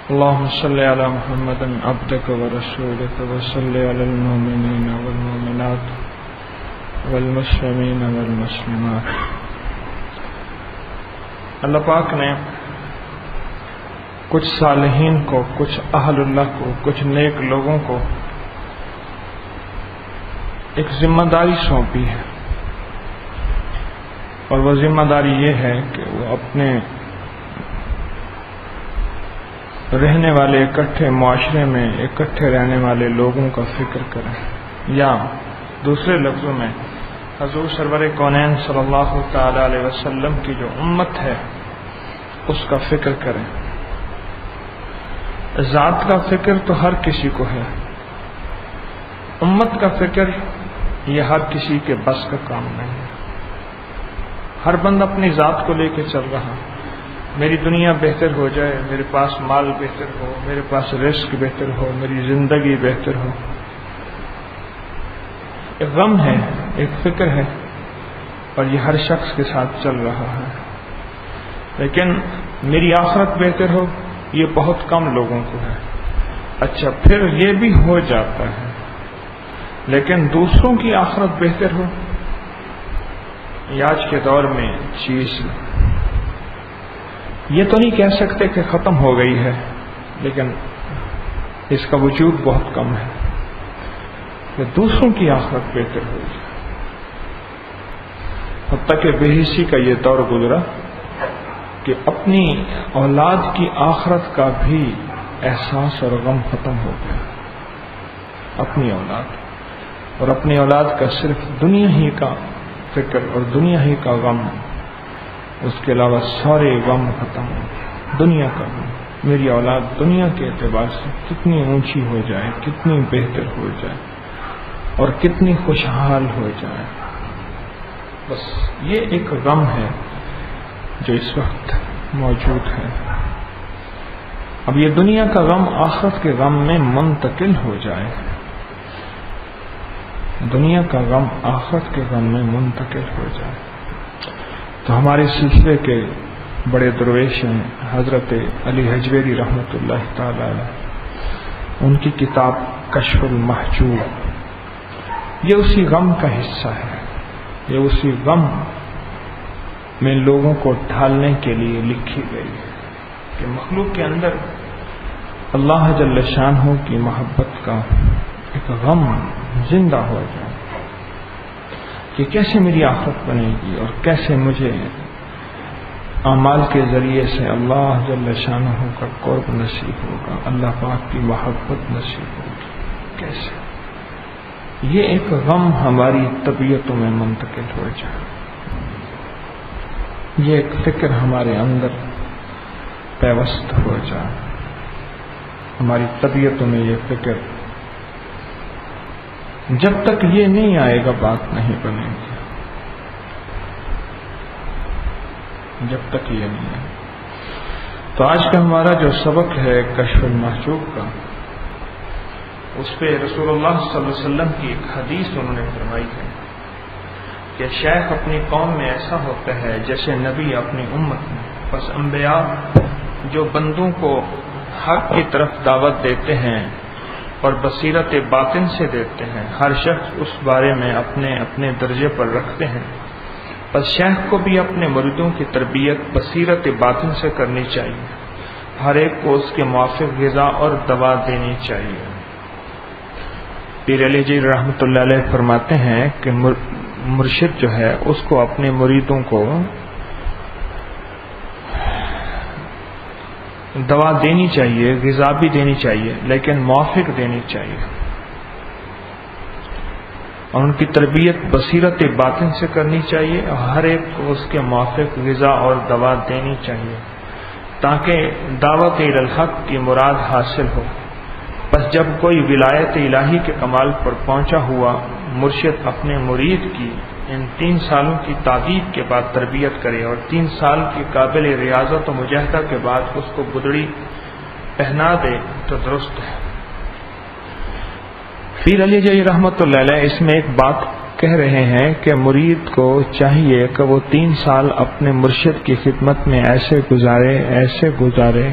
اللهم صل على محمد عبدك ورسولك وصل على المؤمنين والمؤمنات والمسلمين والمسلمات۔ اللہ پاک نے کچھ صالحین کو، کچھ اہل اللہ کو، کچھ نیک لوگوں کو ایک ذمہ داری سونپی ہے، اور وہ ذمہ داری یہ ہے کہ وہ اپنے رہنے والے اکٹھے معاشرے میں اکٹھے رہنے والے لوگوں کا فکر کریں، یا دوسرے لفظوں میں حضور سرور کونین صلی اللہ تعالی علیہ وسلم کی جو امت ہے اس کا فکر کریں۔ ذات کا فکر تو ہر کسی کو ہے، امت کا فکر یہ ہر کسی کے بس کا کام نہیں ہے۔ ہر بندہ اپنی ذات کو لے کے چل رہا، میری دنیا بہتر ہو جائے، میرے پاس مال بہتر ہو، میرے پاس رزق بہتر ہو، میری زندگی بہتر ہو۔ ایک غم ہے، ایک فکر ہے، اور یہ ہر شخص کے ساتھ چل رہا ہے۔ لیکن میری آخرت بہتر ہو، یہ بہت کم لوگوں کو ہے۔ اچھا، پھر یہ بھی ہو جاتا ہے، لیکن دوسروں کی آخرت بہتر ہو، یہ آج کے دور میں چیز یہ تو نہیں کہہ سکتے کہ ختم ہو گئی ہے، لیکن اس کا وجود بہت کم ہے کہ دوسروں کی آخرت بہتر ہو جائے۔ حتیٰ کہ بے حسی کا یہ دور گزرا کہ اپنی اولاد کی آخرت کا بھی احساس اور غم ختم ہو گیا۔ اپنی اولاد، اور اپنی اولاد کا صرف دنیا ہی کا فکر اور دنیا ہی کا غم، اس کے علاوہ سارے غم ختم ہو گئے۔ دنیا کا غم، میری اولاد دنیا کے اعتبار سے کتنی اونچی ہو جائے، کتنی بہتر ہو جائے، اور کتنی خوشحال ہو جائے، بس یہ ایک غم ہے جو اس وقت موجود ہے۔ اب یہ دنیا کا غم آخرت کے غم میں منتقل ہو جائے، دنیا کا غم آخرت کے غم میں منتقل ہو جائے۔ تو ہمارے سلسلے کے بڑے درویش ہیں حضرت علی حجویری رحمۃ اللہ تعالی علیہ، ان کی کتاب کشف المحجوب یہ اسی غم کا حصہ ہے، یہ اسی غم میں لوگوں کو ڈھالنے کے لیے لکھی گئی ہے کہ مخلوق کے اندر اللہ جل شانہ کی محبت کا ایک غم زندہ ہو جائے کہ کیسے میری آخرت بنے گی، اور کیسے مجھے اعمال کے ذریعے سے اللہ جل شانہ کا قرب نصیب ہوگا، اللہ پاک کی محبت نصیب ہوگی کیسے۔ یہ ایک غم ہماری طبیعتوں میں منتقل ہو جائے، یہ ایک فکر ہمارے اندر پیوست ہو جائے، ہماری طبیعتوں میں یہ فکر، جب تک یہ نہیں آئے گا بات نہیں بنے گی، جب تک یہ نہیں آئے۔ تو آج کا ہمارا جو سبق ہے کشف المحجوب کا، اس پہ رسول اللہ صلی اللہ علیہ وسلم کی ایک حدیث انہوں نے فرمائی ہے کہ شیخ اپنی قوم میں ایسا ہوتا ہے جیسے نبی اپنی امت میں، بس انبیاء جو بندوں کو حق کی طرف دعوت دیتے ہیں اور بصیرت باطن سے دیتے ہیں، ہر شخص اس بارے میں اپنے اپنے درجے پر رکھتے ہیں، بس شیخ کو بھی اپنے مریدوں کی تربیت بصیرت باطن سے کرنی چاہیے، ہر ایک کو اس کے موافق غذا اور دوا دینی چاہیے۔ پیر علی جی رحمۃ اللہ علیہ فرماتے ہیں کہ مرشد جو ہے اس کو اپنے مریدوں کو دوا دینی چاہیے، غذا بھی دینی چاہیے، لیکن موافق دینی چاہیے، اور ان کی تربیت بصیرت باطن سے کرنی چاہیے، اور ہر ایک کو اس کے موافق غذا اور دوا دینی چاہیے تاکہ دعوت الحق کی مراد حاصل ہو۔ بس جب کوئی ولایت الہی کے کمال پر پہنچا ہوا مرشد اپنے مرید کی ان 3 سالوں کی تعدیب کے بعد تربیت کرے، اور 3 سال کی قابل ریاضت و مجاہدہ کے بعد اس کو گدڑی پہنا دے تو درست ہے۔ پیر علی جی رحمۃ اللہ علیہ اس میں ایک بات کہہ رہے ہیں کہ مرید کو چاہیے کہ وہ 3 سال اپنے مرشد کی خدمت میں ایسے گزارے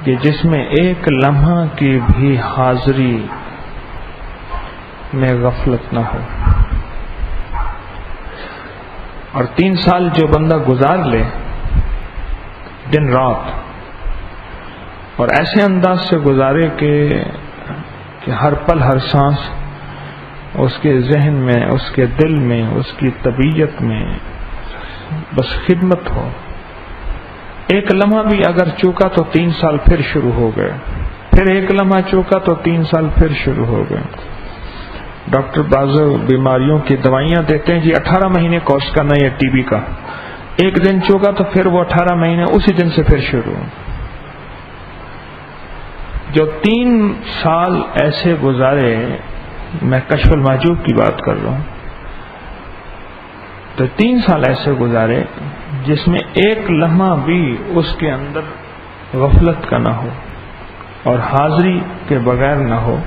کہ جس میں ایک لمحہ کی بھی حاضری میں غفلت نہ ہو. اور 3 سال جو بندہ گزار لے دن رات اور ایسے انداز سے گزارے کہ ہر پل ہر سانس اس کے ذہن میں، اس کے دل میں، اس کی طبیعت میں بس خدمت ہو. ایک لمحہ بھی اگر چوکا تو 3 سال پھر شروع ہو گئے، پھر ایک لمحہ چوکا تو 3 سال پھر شروع ہو گئے. ڈاکٹر بعض بیماریوں کی دوائیاں دیتے ہیں جی 18 مہینے کورس کرنا ہے ٹی بی کا، ایک دن چوکا تو پھر وہ 18 مہینے اسی دن سے پھر شروع. جو 3 سال ایسے گزارے، میں کشف المحجوب کی بات کر رہا ہوں، تو 3 سال ایسے گزارے جس میں ایک لمحہ بھی اس کے اندر غفلت کا نہ ہو اور حاضری کے بغیر نہ ہو،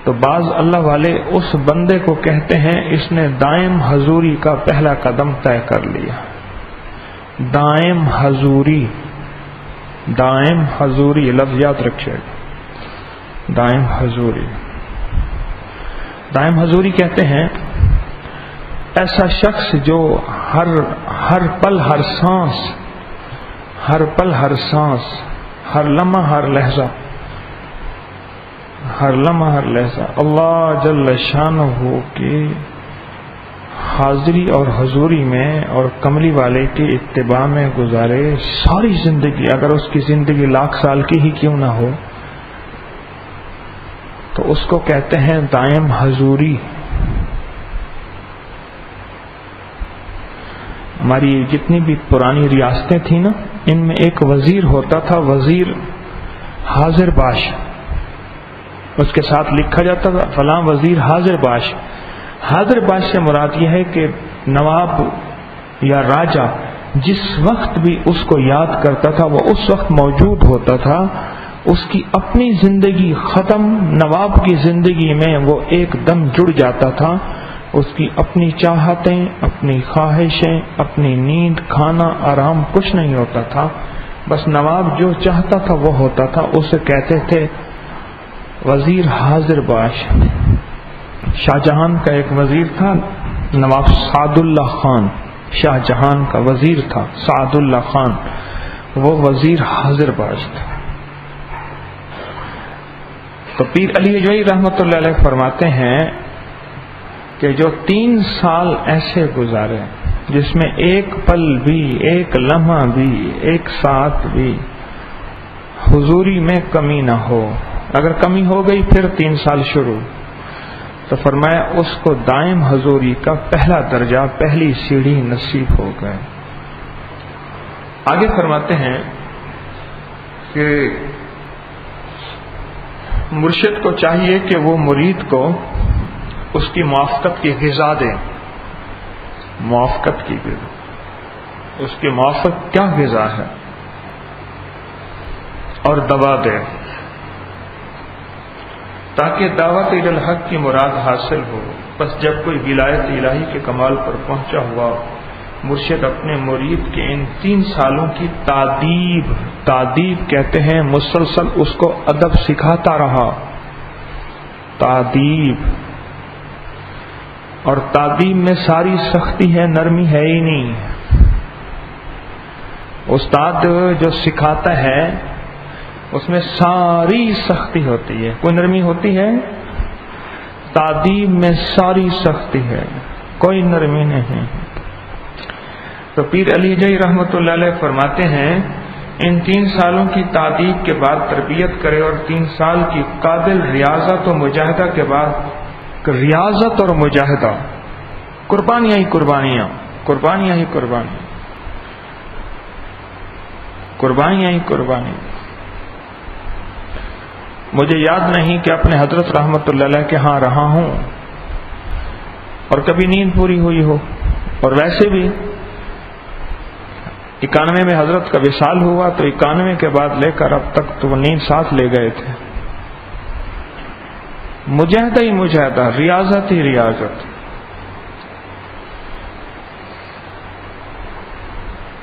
تو بعض اللہ والے اس بندے کو کہتے ہیں اس نے دائم حضوری کا پہلا قدم طے کر لیا. دائم حضوری، دائم حضوری لفظ یاد رکھیے گا. دائم حضوری، دائم حضوری کہتے ہیں ایسا شخص جو ہر پل ہر سانس، ہر پل ہر سانس، ہر لمحہ ہر لحظہ، ہر لمحہ ہر لحظہ اللہ جل شانہ کی حاضری اور حضوری میں اور کملی والے کی اتباع میں گزارے ساری زندگی. اگر اس کی زندگی 1,00,000 سال کی ہی کیوں نہ ہو تو اس کو کہتے ہیں دائم حضوری. ہماری جتنی بھی پرانی ریاستیں تھیں نا، ان میں ایک وزیر ہوتا تھا، وزیر حاضر باش. اس کے ساتھ لکھا جاتا تھا فلاں وزیر حاضر باش. حاضر باش سے مراد یہ ہے کہ نواب یا راجا جس وقت بھی اس کو یاد کرتا تھا وہ اس وقت موجود ہوتا تھا. اس کی اپنی زندگی ختم، نواب کی زندگی میں وہ ایک دم جڑ جاتا تھا. اس کی اپنی چاہتیں، اپنی خواہشیں، اپنی نیند، کھانا، آرام کچھ نہیں ہوتا تھا. بس نواب جو چاہتا تھا وہ ہوتا تھا. اسے کہتے تھے وزیر حاضر باش. شاہ جہان کا ایک وزیر تھا نواب سعد اللہ خان، شاہ جہان کا وزیر تھا سعد اللہ خان، وہ وزیر حاضر باش تھا. تو پیر علی حجویری رحمۃ اللہ علیہ فرماتے ہیں کہ جو 3 سال ایسے گزارے جس میں ایک پل بھی، ایک لمحہ بھی، ایک ساتھ بھی حضوری میں کمی نہ ہو، اگر کمی ہو گئی پھر 3 سال شروع، تو فرمایا اس کو دائم حضوری کا پہلا درجہ، پہلی سیڑھی نصیب ہو گئے. آگے فرماتے ہیں کہ مرشد کو چاہیے کہ وہ مرید کو اس کی موافقت کی غذا دے. موافقت کی غذا، اس کی موافقت کیا غذا ہے، اور دوا دے تاکہ دعوت الحق کی مراد حاصل ہو. بس جب کوئی ولایت الہی کے کمال پر پہنچا ہوا مرشد اپنے مرید کے ان 3 سالوں کی تعدیب کہتے ہیں مسلسل اس کو ادب سکھاتا رہا. تعدیب، اور تعدیب میں ساری سختی ہے، نرمی ہے ہی نہیں. استاد جو سکھاتا ہے اس میں ساری سختی ہوتی ہے، کوئی نرمی ہوتی ہے؟ تعدیب میں ساری سختی ہے، کوئی نرمی نہیں. تو پیر علی حجویری رحمۃ اللہ علیہ فرماتے ہیں ان 3 سالوں کی تعدیب کے بعد تربیت کرے، اور 3 سال کی قابل ریاضت و مجاہدہ کے بعد ریاضت اور مجاہدہ، قربانیاں ہی قربانیاں، قربانیاں ہی قربانیاں، قربانیاں ہی قربانیاں. مجھے یاد نہیں کہ اپنے حضرت رحمۃ اللہ علیہ کے ہاں رہا ہوں اور کبھی نیند پوری ہوئی ہو. اور ویسے بھی 91 میں حضرت کا وصال ہوا تو 91 کے بعد لے کر اب تک تو وہ نیند ساتھ لے گئے تھے. مجاہدہ ہی مجاہدہ، ریاضت ہی ریاضت.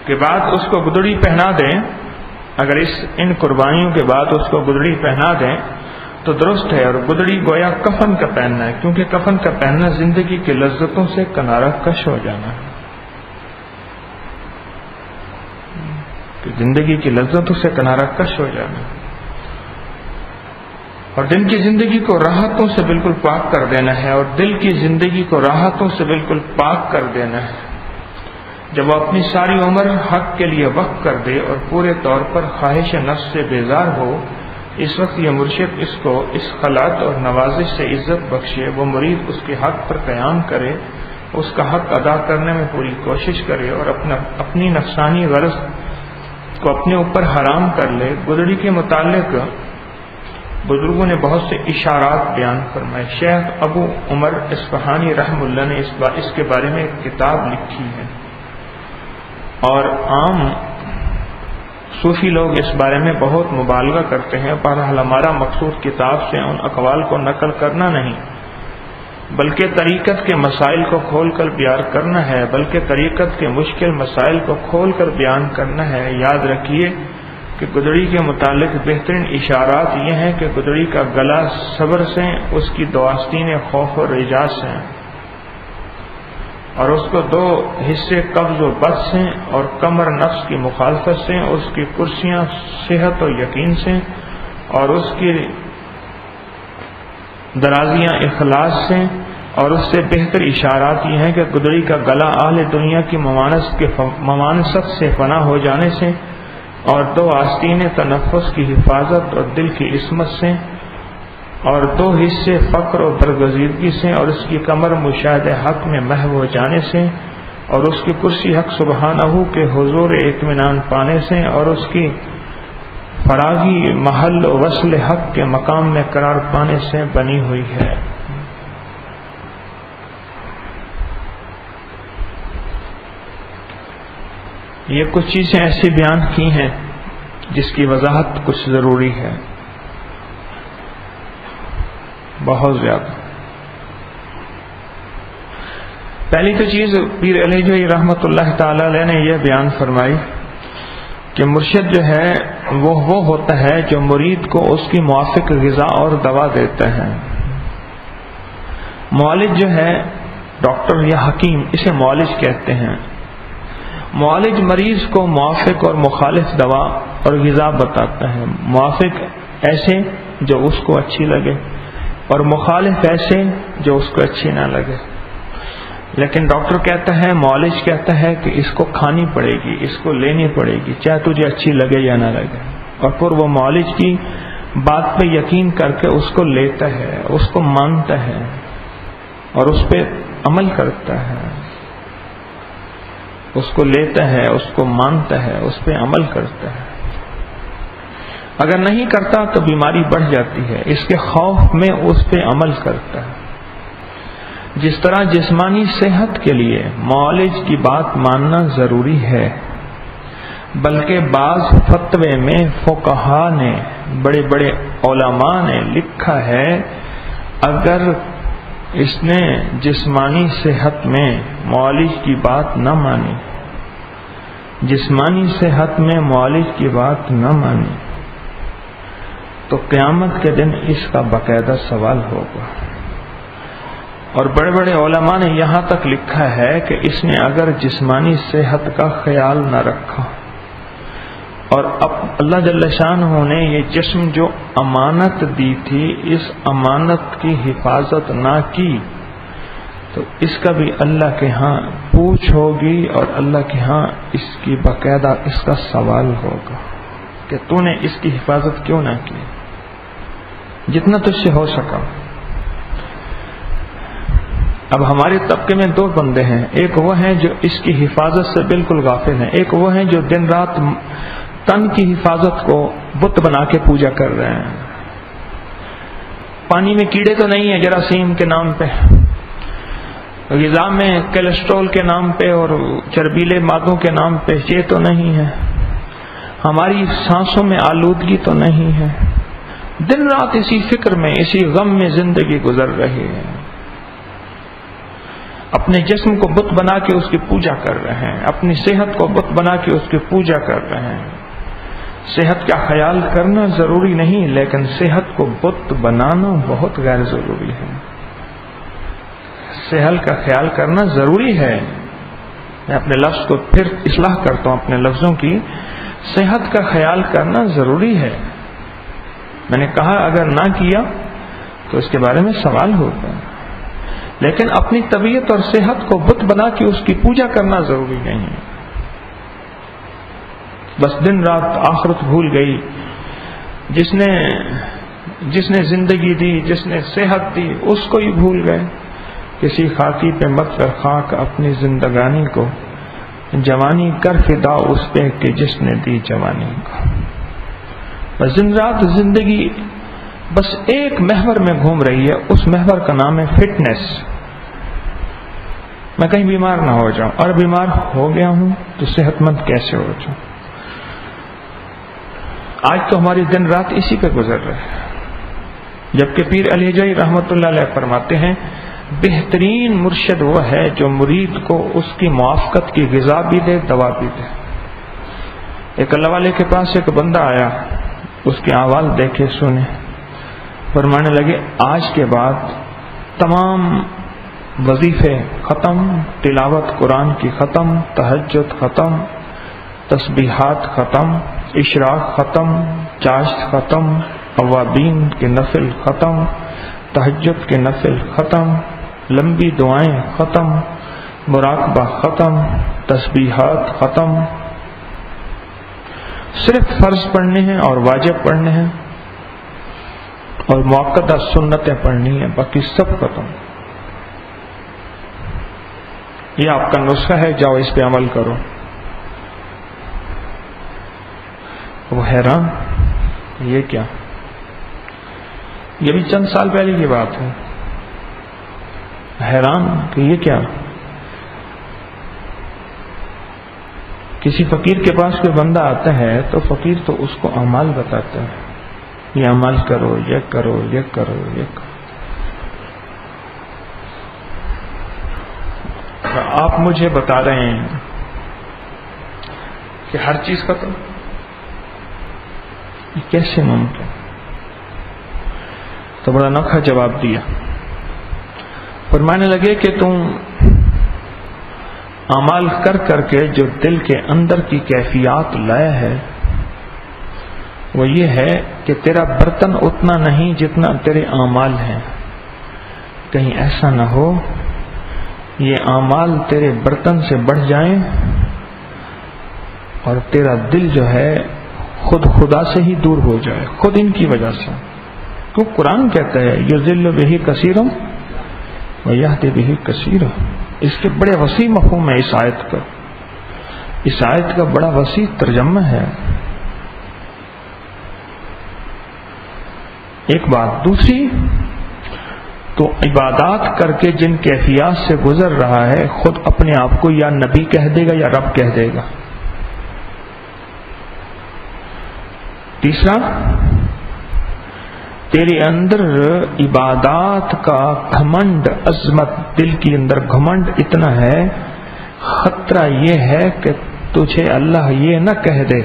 کے بعد اس کو گدڑی پہنا دیں اگر ان قربانیوں کے بعد اس کو گدڑی پہنا دیں تو درست ہے، اور گدڑی گویا کفن کا پہننا ہے، کیونکہ کفن کا پہننا زندگی کی لذتوں سے کنارہ کش ہو جانا ہے، کہ زندگی کی لذتوں سے کنارہ کش ہو جانا ہے، اور دن کی زندگی کو راحتوں سے بالکل پاک کر دینا ہے، اور دل کی زندگی کو راحتوں سے بالکل پاک کر دینا ہے۔ جب وہ اپنی ساری عمر حق کے لیے وقف کر دے اور پورے طور پر خواہش نفس سے بیزار ہو، اس وقت یہ مرشد اس کو اس خلعت اور نوازش سے عزت بخشے، وہ مرید اس کے حق پر قیام کرے، اس کا حق ادا کرنے میں پوری کوشش کرے اور اپنی نفسانی غرض کو اپنے اوپر حرام کر لے۔ گدڑی کے متعلق بزرگوں نے بہت سے اشارات بیان فرمائے۔ شیخ ابو عمر اصفہانی رحم اللہ نے اس کے بارے میں ایک کتاب لکھی ہے، اور عام صوفی لوگ اس بارے میں بہت مبالغہ کرتے ہیں۔ بہرحال ہمارا مقصود کتاب سے ان اقوال کو نقل کرنا نہیں، بلکہ طریقت کے مسائل کو کھول کر بیان کرنا ہے، بلکہ طریقت کے مشکل مسائل کو کھول کر بیان کرنا ہے۔ یاد رکھیے کہ گدڑی کے متعلق بہترین اشارات یہ ہیں کہ گدڑی کا گلا صبر سے، اس کی دو آستینیں خوف و رجا سے، اور اس کو دو حصے قبض و بسط سے، اور کمر نفس کی مخالفت سے، اس کی کرسیاں صحت و یقین سے، اور اس کی درازیاں اخلاص سے، اور اس سے بہتر اشارات یہ ہیں کہ گدڑی کا گلا اہل دنیا کی ممانست سے فنا ہو جانے سے، اور دو آستینیں تنفس کی حفاظت اور دل کی عصمت سے، اور دو حصے فقر و برگزیدگی سے، اور اس کی کمر مشاہد حق میں محو ہو جانے سے، اور اس کی کرسی حق سبحانہ کے حضور اطمینان پانے سے، اور اس کی فراغی محل وصل حق کے مقام میں قرار پانے سے بنی ہوئی ہے۔ یہ کچھ چیزیں ایسی بیان کی ہیں جس کی وضاحت کچھ ضروری ہے، بہت زیادہ۔ پہلی تو چیز پیر علی جوئی رحمۃ اللہ تعالی علیہ نے یہ بیان فرمائی کہ مرشد جو ہے وہ ہوتا ہے جو مرید کو اس کی موافق غذا اور دوا دیتا ہے۔ معالج جو ہے ڈاکٹر یا حکیم، اسے معالج کہتے ہیں۔ معالج مریض کو موافق اور مخالف دوا اور غذا بتاتا ہے، موافق ایسے جو اس کو اچھی لگے، اور مخالف ایسے جو اس کو اچھی نہ لگے۔ لیکن ڈاکٹر کہتا ہے، معالج کہتا ہے کہ اس کو کھانی پڑے گی، اس کو لینی پڑے گی، چاہے تجھے اچھی لگے یا نہ لگے، اور پھر وہ معالج کی بات پہ یقین کر کے اس کو لیتا ہے، اس کو مانتا ہے اور اس پہ عمل کرتا ہے، اس کو لیتا ہے، اس کو مانتا ہے، اس پہ عمل کرتا ہے۔ اگر نہیں کرتا تو بیماری بڑھ جاتی ہے، اس کے خوف میں اس پہ عمل کرتا ہے۔ جس طرح جسمانی صحت کے لیے معالج کی بات ماننا ضروری ہے، بلکہ بعض فتوے میں فقہا نے، بڑے بڑے علماء نے لکھا ہے، اگر اس نے جسمانی صحت میں معالج کی بات نہ مانی، جسمانی صحت میں معالج کی بات نہ مانی، تو قیامت کے دن اس کا باقاعدہ سوال ہوگا۔ اور بڑے بڑے علماء نے یہاں تک لکھا ہے کہ اس نے اگر جسمانی صحت کا خیال نہ رکھا، اور اب اللہ جل شانہ نے یہ جسم جو امانت دی تھی، اس امانت کی حفاظت نہ کی، تو اس کا بھی اللہ کے ہاں پوچھ ہوگی، اور اللہ کے ہاں اس کی باقاعدہ اس کا سوال ہوگا کہ تو نے اس کی حفاظت کیوں نہ کی، جتنا تجھ سے ہو سکا۔ اب ہمارے طبقے میں دو بندے ہیں، ایک وہ ہیں جو اس کی حفاظت سے بالکل غافل ہیں، ایک وہ ہیں جو دن رات تن کی حفاظت کو بت بنا کے پوجا کر رہے ہیں۔ پانی میں کیڑے تو نہیں ہیں جراثیم کے نام پہ، غذا میں کولیسٹرول کے نام پہ اور چربیلے مادوں کے نام پہ یہ تو نہیں ہے، ہماری سانسوں میں آلودگی تو نہیں ہے، دن رات اسی فکر میں، اسی غم میں زندگی گزر رہی ہے، اپنے جسم کو بت بنا کے اس کی پوجا کر رہے ہیں، اپنی صحت کو بت بنا کے اس کی پوجا کر رہے ہیں۔ صحت کا خیال کرنا ضروری نہیں، لیکن صحت کو بت بنانا بہت غیر ضروری ہے۔ صحت کا خیال کرنا ضروری ہے۔ میں اپنے لفظ کو پھر اصلاح کرتا ہوں اپنے لفظوں کی، صحت کا خیال کرنا ضروری ہے۔ میں نے کہا اگر نہ کیا تو اس کے بارے میں سوال ہوگا، لیکن اپنی طبیعت اور صحت کو بت بنا کے اس کی پوجا کرنا ضروری نہیں ہے۔ بس دن رات آخرت بھول گئی، جس نے زندگی دی، جس نے صحت دی، اس کو ہی بھول گئے۔ کسی خاکی پہ مت کر خاک اپنی زندگانی کو، جوانی کر فدا اس پہ کہ جس نے دی جوانی کو۔ بس دن رات زندگی بس ایک محور میں گھوم رہی ہے، اس محور کا نام ہے فٹنس۔ میں کہیں بیمار نہ ہو جاؤں، اور بیمار ہو گیا ہوں تو صحت مند کیسے ہو جاؤں؟ آج تو ہماری دن رات اسی پہ گزر رہے ہیں، جبکہ پیر علی حجویری رحمۃ اللہ علیہ فرماتے ہیں بہترین مرشد وہ ہے جو مرید کو اس کی موافقت کی غذا بھی دے، دوا بھی دے۔ ایک اللہ والے کے پاس ایک بندہ آیا، اس کے احوال دیکھے سنے، فرمانے لگے آج کے بعد تمام وظیفے ختم، تلاوت قرآن کی ختم، تہجد ختم، تسبیحات ختم، اشراق ختم، چاشت ختم، اوابین کے نفل ختم، تہجد کے نفل ختم، لمبی دعائیں ختم، مراقبہ ختم، تسبیحات ختم، صرف فرض پڑھنے ہیں اور واجب پڑھنے ہیں اور موقدہ سنتیں پڑھنی ہیں، باقی سب ختم۔ یہ آپ کا نسخہ ہے، جاؤ اس پہ عمل کرو۔ وہ حیران، یہ کیا؟ یہ بھی چند سال پہلے کی بات ہے۔ حیران کہ یہ کیا؟ کسی فقیر کے پاس کوئی بندہ آتا ہے تو فقیر تو اس کو اعمال بتاتا ہے، یہ عمل کرو، یہ کرو، یہ کرو، یہ کرو۔ آپ مجھے بتا رہے ہیں کہ ہر چیز ختم، یہ کیسے ممکن؟ تو بڑا نوکھا جواب دیا، فرمانے لگے کہ تم اعمال کر کر کے جو دل کے اندر کی کیفیات لایا ہے وہ یہ ہے کہ تیرا برتن اتنا نہیں جتنا تیرے اعمال ہیں۔ کہیں ایسا نہ ہو یہ اعمال تیرے برتن سے بڑھ جائیں اور تیرا دل جو ہے خود خدا سے ہی دور ہو جائے، خود ان کی وجہ سے۔ تو قرآن کہتا ہے یضل بہ کثیرا ویہدی بہ کثیرا۔ اس کے بڑے وسیع مفہوم ہے اس آیت کا، اس آیت کا بڑا وسیع ترجمہ ہے۔ ایک بات، دوسری تو عبادات کر کے جن کیفیات سے گزر رہا ہے خود اپنے آپ کو یا نبی کہہ دے گا یا رب کہہ دے گا۔ تیسرا، تیرے اندر عبادات کا گھمنڈ، عظمت، دل کے اندر گھمنڈ اتنا ہے، خطرہ یہ ہے کہ تجھے اللہ یہ نہ کہہ دے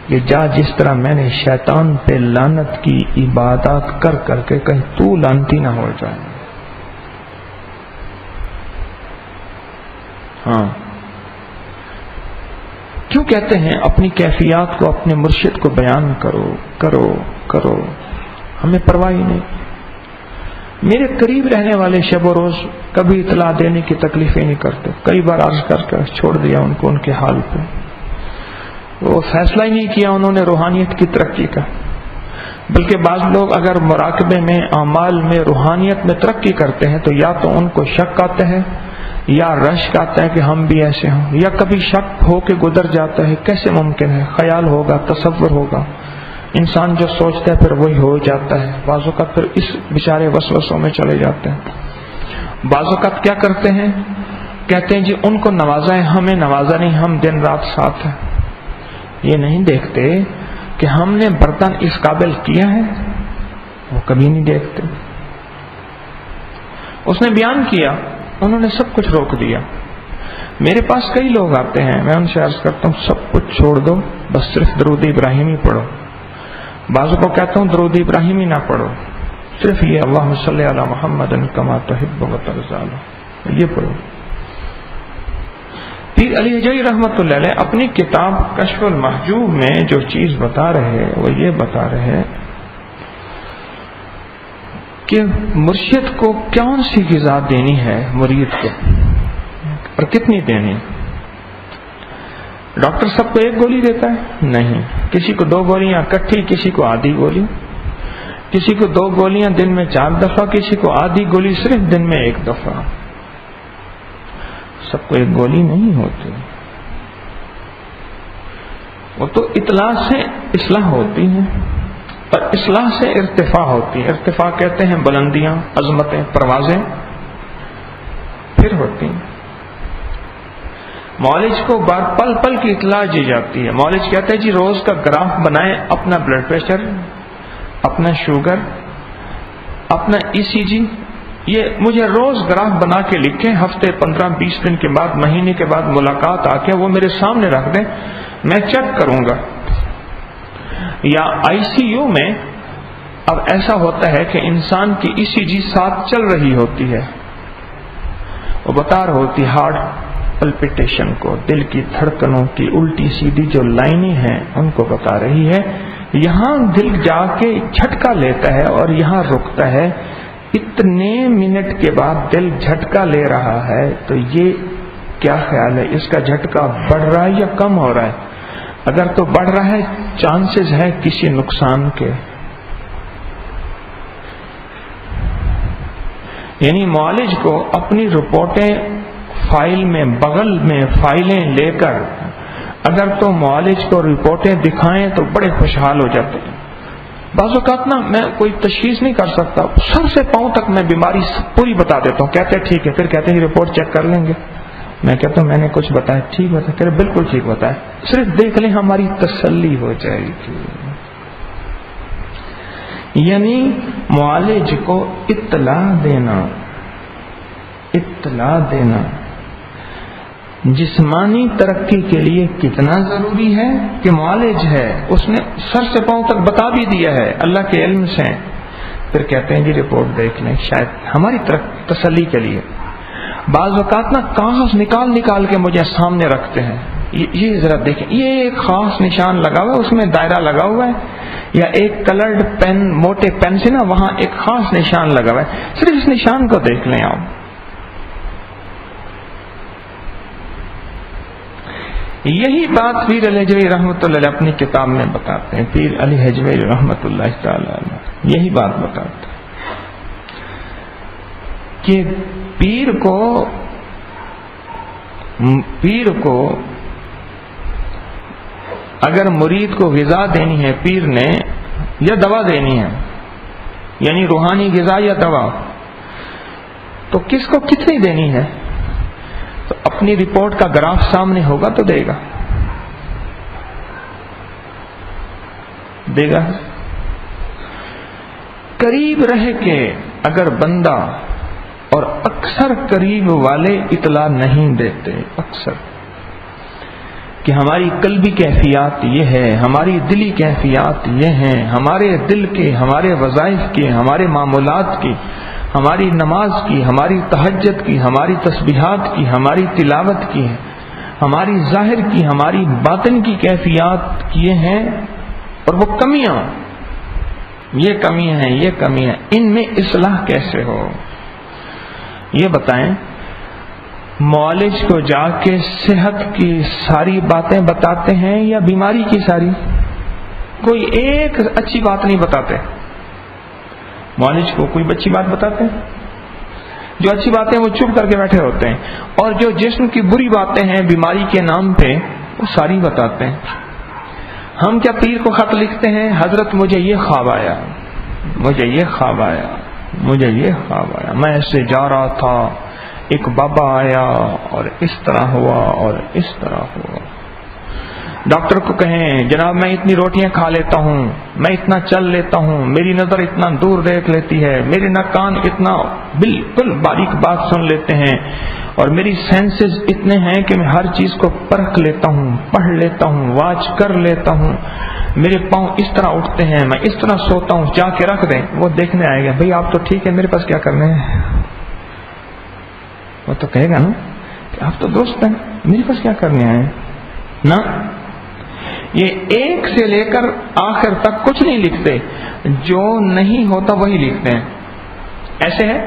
کہ جا جس طرح میں نے شیطان پہ لعنت کی عبادات کر کر کے کہیں تو لعنتی نہ ہو جائے۔ ہاں، کیوں کہتے ہیں اپنی کیفیات کو اپنے مرشد کو بیان کرو کرو کرو؟ ہمیں پرواہ ہی نہیں۔ میرے قریب رہنے والے شب و روز کبھی اطلاع دینے کی تکلیفیں نہیں کرتے، کئی بار عرض کر کر چھوڑ دیا ان کو ان کے حال پہ۔ وہ فیصلہ ہی نہیں کیا انہوں نے روحانیت کی ترقی کا، بلکہ بعض لوگ اگر مراقبے میں، اعمال میں، روحانیت میں ترقی کرتے ہیں تو یا تو ان کو شک آتا ہے یا رشک آتا ہے کہ ہم بھی ایسے ہوں، یا کبھی شک ہو کے گزر جاتا ہے کیسے ممکن ہے، خیال ہوگا، تصور ہوگا، انسان جو سوچتا ہے پھر وہی ہو جاتا ہے۔ بعض اوقات پھر اس بیچارے وسوسوں میں چلے جاتے ہیں۔ بعض اوقات کیا کرتے ہیں، کہتے ہیں جی ان کو نوازا ہے، ہمیں نوازا نہیں، ہم دن رات ساتھ ہیں۔ یہ نہیں دیکھتے کہ ہم نے برتن اس قابل کیا ہے، وہ کبھی نہیں دیکھتے۔ اس نے بیان کیا، انہوں نے سب کچھ روک دیا، میرے پاس کئی لوگ آتے ہیں، میں ان سے عرض کرتا ہوں سب کچھ چھوڑ دو، بس صرف درود ابراہیمی پڑھو۔ بعضوں کو کہتا ہوں درود ابراہیمی نہ پڑھو، صرف یہ اللہم صلی علی محمد کما تحب و ترضی یہ پڑھو۔ پیر علی حجویری رحمۃ اللہ علیہ اپنی کتاب کشف المحجوب میں جو چیز بتا رہے وہ یہ بتا رہے کہ مرشد کو کون سی غذا دینی ہے مرید کو اور کتنی دینی۔ ڈاکٹر سب کو ایک گولی دیتا ہے؟ نہیں، کسی کو 2 گولیاں اکٹھی، کسی کو آدھی گولی، کسی کو 2 گولیاں دن میں 4 دفعہ، کسی کو آدھی گولی صرف دن میں 1 دفعہ۔ سب کو ایک گولی نہیں ہوتی، وہ تو اطلاع سے اصلاح ہوتی ہے اور اصلاح سے ارتفاع ہوتی ہے۔ ارتفاع کہتے ہیں بلندیاں، عظمتیں، پروازیں پھر ہوتی ہیں۔ معالج کو پل پل کی اطلاع دی جاتی ہے۔ معالج کہتے ہیں جی روز کا گراف بنائیں، اپنا بلڈ پریشر، اپنا شوگر، اپنا ECG، یہ مجھے روز گراف بنا کے لکھیں، ہفتے 15-20 دن کے بعد، مہینے کے بعد ملاقات آ کے وہ میرے سامنے رکھ دیں، میں چیک کروں گا۔ یا ICU میں اب ایسا ہوتا ہے کہ انسان کی ECG ساتھ چل رہی ہوتی ہے، وہ بتا رہی ہوتی ہارٹ پلپیٹیشن کو، دل کی دھڑکنوں کی الٹی سیدھی جو لائنیں ہیں ان کو بتا رہی ہے۔ یہاں دل جا کے جھٹکا لیتا ہے اور یہاں رکتا ہے، اتنے منٹ کے بعد دل جھٹکا لے رہا ہے، تو یہ کیا خیال ہے، اس کا جھٹکا بڑھ رہا ہے یا کم ہو رہا ہے؟ اگر تو بڑھ رہا ہے چانسز ہے کسی نقصان کے۔ یعنی معالج کو اپنی رپورٹیں فائل میں، بغل میں فائلیں لے کر اگر تو معالج کو رپورٹیں دکھائیں تو بڑے خوشحال ہو جاتے ہیں۔ بعض اوقات نا میں کوئی تشخیص نہیں کر سکتا، سر سے پاؤں تک میں بیماری پوری بتا دیتا ہوں، کہتے ہیں ٹھیک ہے، پھر کہتے ہیں رپورٹ چیک کر لیں گے۔ میں کہتا ہوں میں نے کچھ بتایا، ٹھیک بتایا، کہ بالکل ٹھیک بتایا، صرف دیکھ لیں ہماری تسلی ہو جائے گی۔ یعنی معالج کو اطلاع دینا جسمانی ترقی کے لیے کتنا ضروری ہے کہ معالج ہے، اس نے سر سے پاؤں تک بتا بھی دیا ہے اللہ کے علم سے، پھر کہتے ہیں جی رپورٹ دیکھ لیں، شاید ہماری تسلی کے لیے۔ بعض اوقات نا کاغذ نکال کے مجھے سامنے رکھتے ہیں، یہ ذرا دیکھیں، یہ ایک خاص نشان لگا ہوا ہے، اس میں دائرہ لگا ہوا ہے، یا ایک کلرڈ پین، موٹے پین سے نا وہاں ایک خاص نشان لگا ہوا ہے، صرف اس نشان کو دیکھ لیں آپ۔ یہی بات پیر علی حجویری رحمۃ اللہ علیہ اپنی کتاب میں بتاتے ہیں۔ پیر علی حجویری رحمۃ اللہ تعالی علیہ یہی بات بتاتے ہیں کہ پیر کو اگر مرید کو غذا دینی ہے پیر نے، یا دوا دینی ہے، یعنی روحانی غذا یا دوا، تو کس کو کتنی دینی ہے؟ تو اپنی رپورٹ کا گراف سامنے ہوگا تو دے گا۔ قریب رہ کے اگر بندہ، اور اکثر قریب والے اطلاع نہیں دیتے، اکثر، کہ ہماری قلبی کیفیات یہ ہے، ہماری دلی کیفیات یہ ہیں، ہمارے دل کے، ہمارے وظائف کے، ہمارے معمولات کی، ہماری نماز کی، ہماری تہجد کی، ہماری تسبیحات کی، ہماری تلاوت کی، ہماری ظاہر کی، ہماری باطن کی کیفیات یہ ہیں، اور وہ کمیاں، یہ کمیاں ہیں، یہ کمیاں، ان میں اصلاح کیسے ہو یہ بتائیں۔ معالج کو جا کے صحت کی ساری باتیں بتاتے ہیں یا بیماری کی ساری؟ کوئی ایک اچھی بات نہیں بتاتے۔ معالج کو کوئی اچھی بات بتاتے ہیں؟ جو اچھی باتیں وہ چپ کر کے بیٹھے ہوتے ہیں، اور جو جسم کی بری باتیں ہیں بیماری کے نام پہ وہ ساری بتاتے ہیں۔ ہم کیا پیر کو خط لکھتے ہیں، حضرت مجھے یہ خواب آیا، مجھے یہ خواب آیا، مجھے یہ خواب آیا، میں ایسے جا رہا تھا، ایک بابا آیا اور اس طرح ہوا اور اس طرح ہوا۔ ڈاکٹر کو کہیں جناب میں اتنی روٹیاں کھا لیتا ہوں، میں اتنا چل لیتا ہوں، میری نظر اتنا دور دیکھ لیتی ہے، میرے کان اتنا بالکل باریک بات سن لیتے ہیں، اور میری سینسز اتنے ہیں کہ میں ہر چیز کو پرکھ لیتا ہوں، پڑھ لیتا ہوں، واچ کر لیتا ہوں، میرے پاؤں اس طرح اٹھتے ہیں، میں اس طرح سوتا ہوں، جا کے رکھ دیں۔ وہ دیکھنے آئے گا، بھئی آپ تو ٹھیک ہے، میرے پاس کیا کرنے ہیں؟ وہ تو کہے گا نا کہ آپ تو دوست ہیں، میرے پاس کیا کرنے آئے نا۔ یہ ایک سے لے کر آخر تک کچھ نہیں لکھتے، جو نہیں ہوتا وہی لکھتے ہیں۔ ایسے ہے،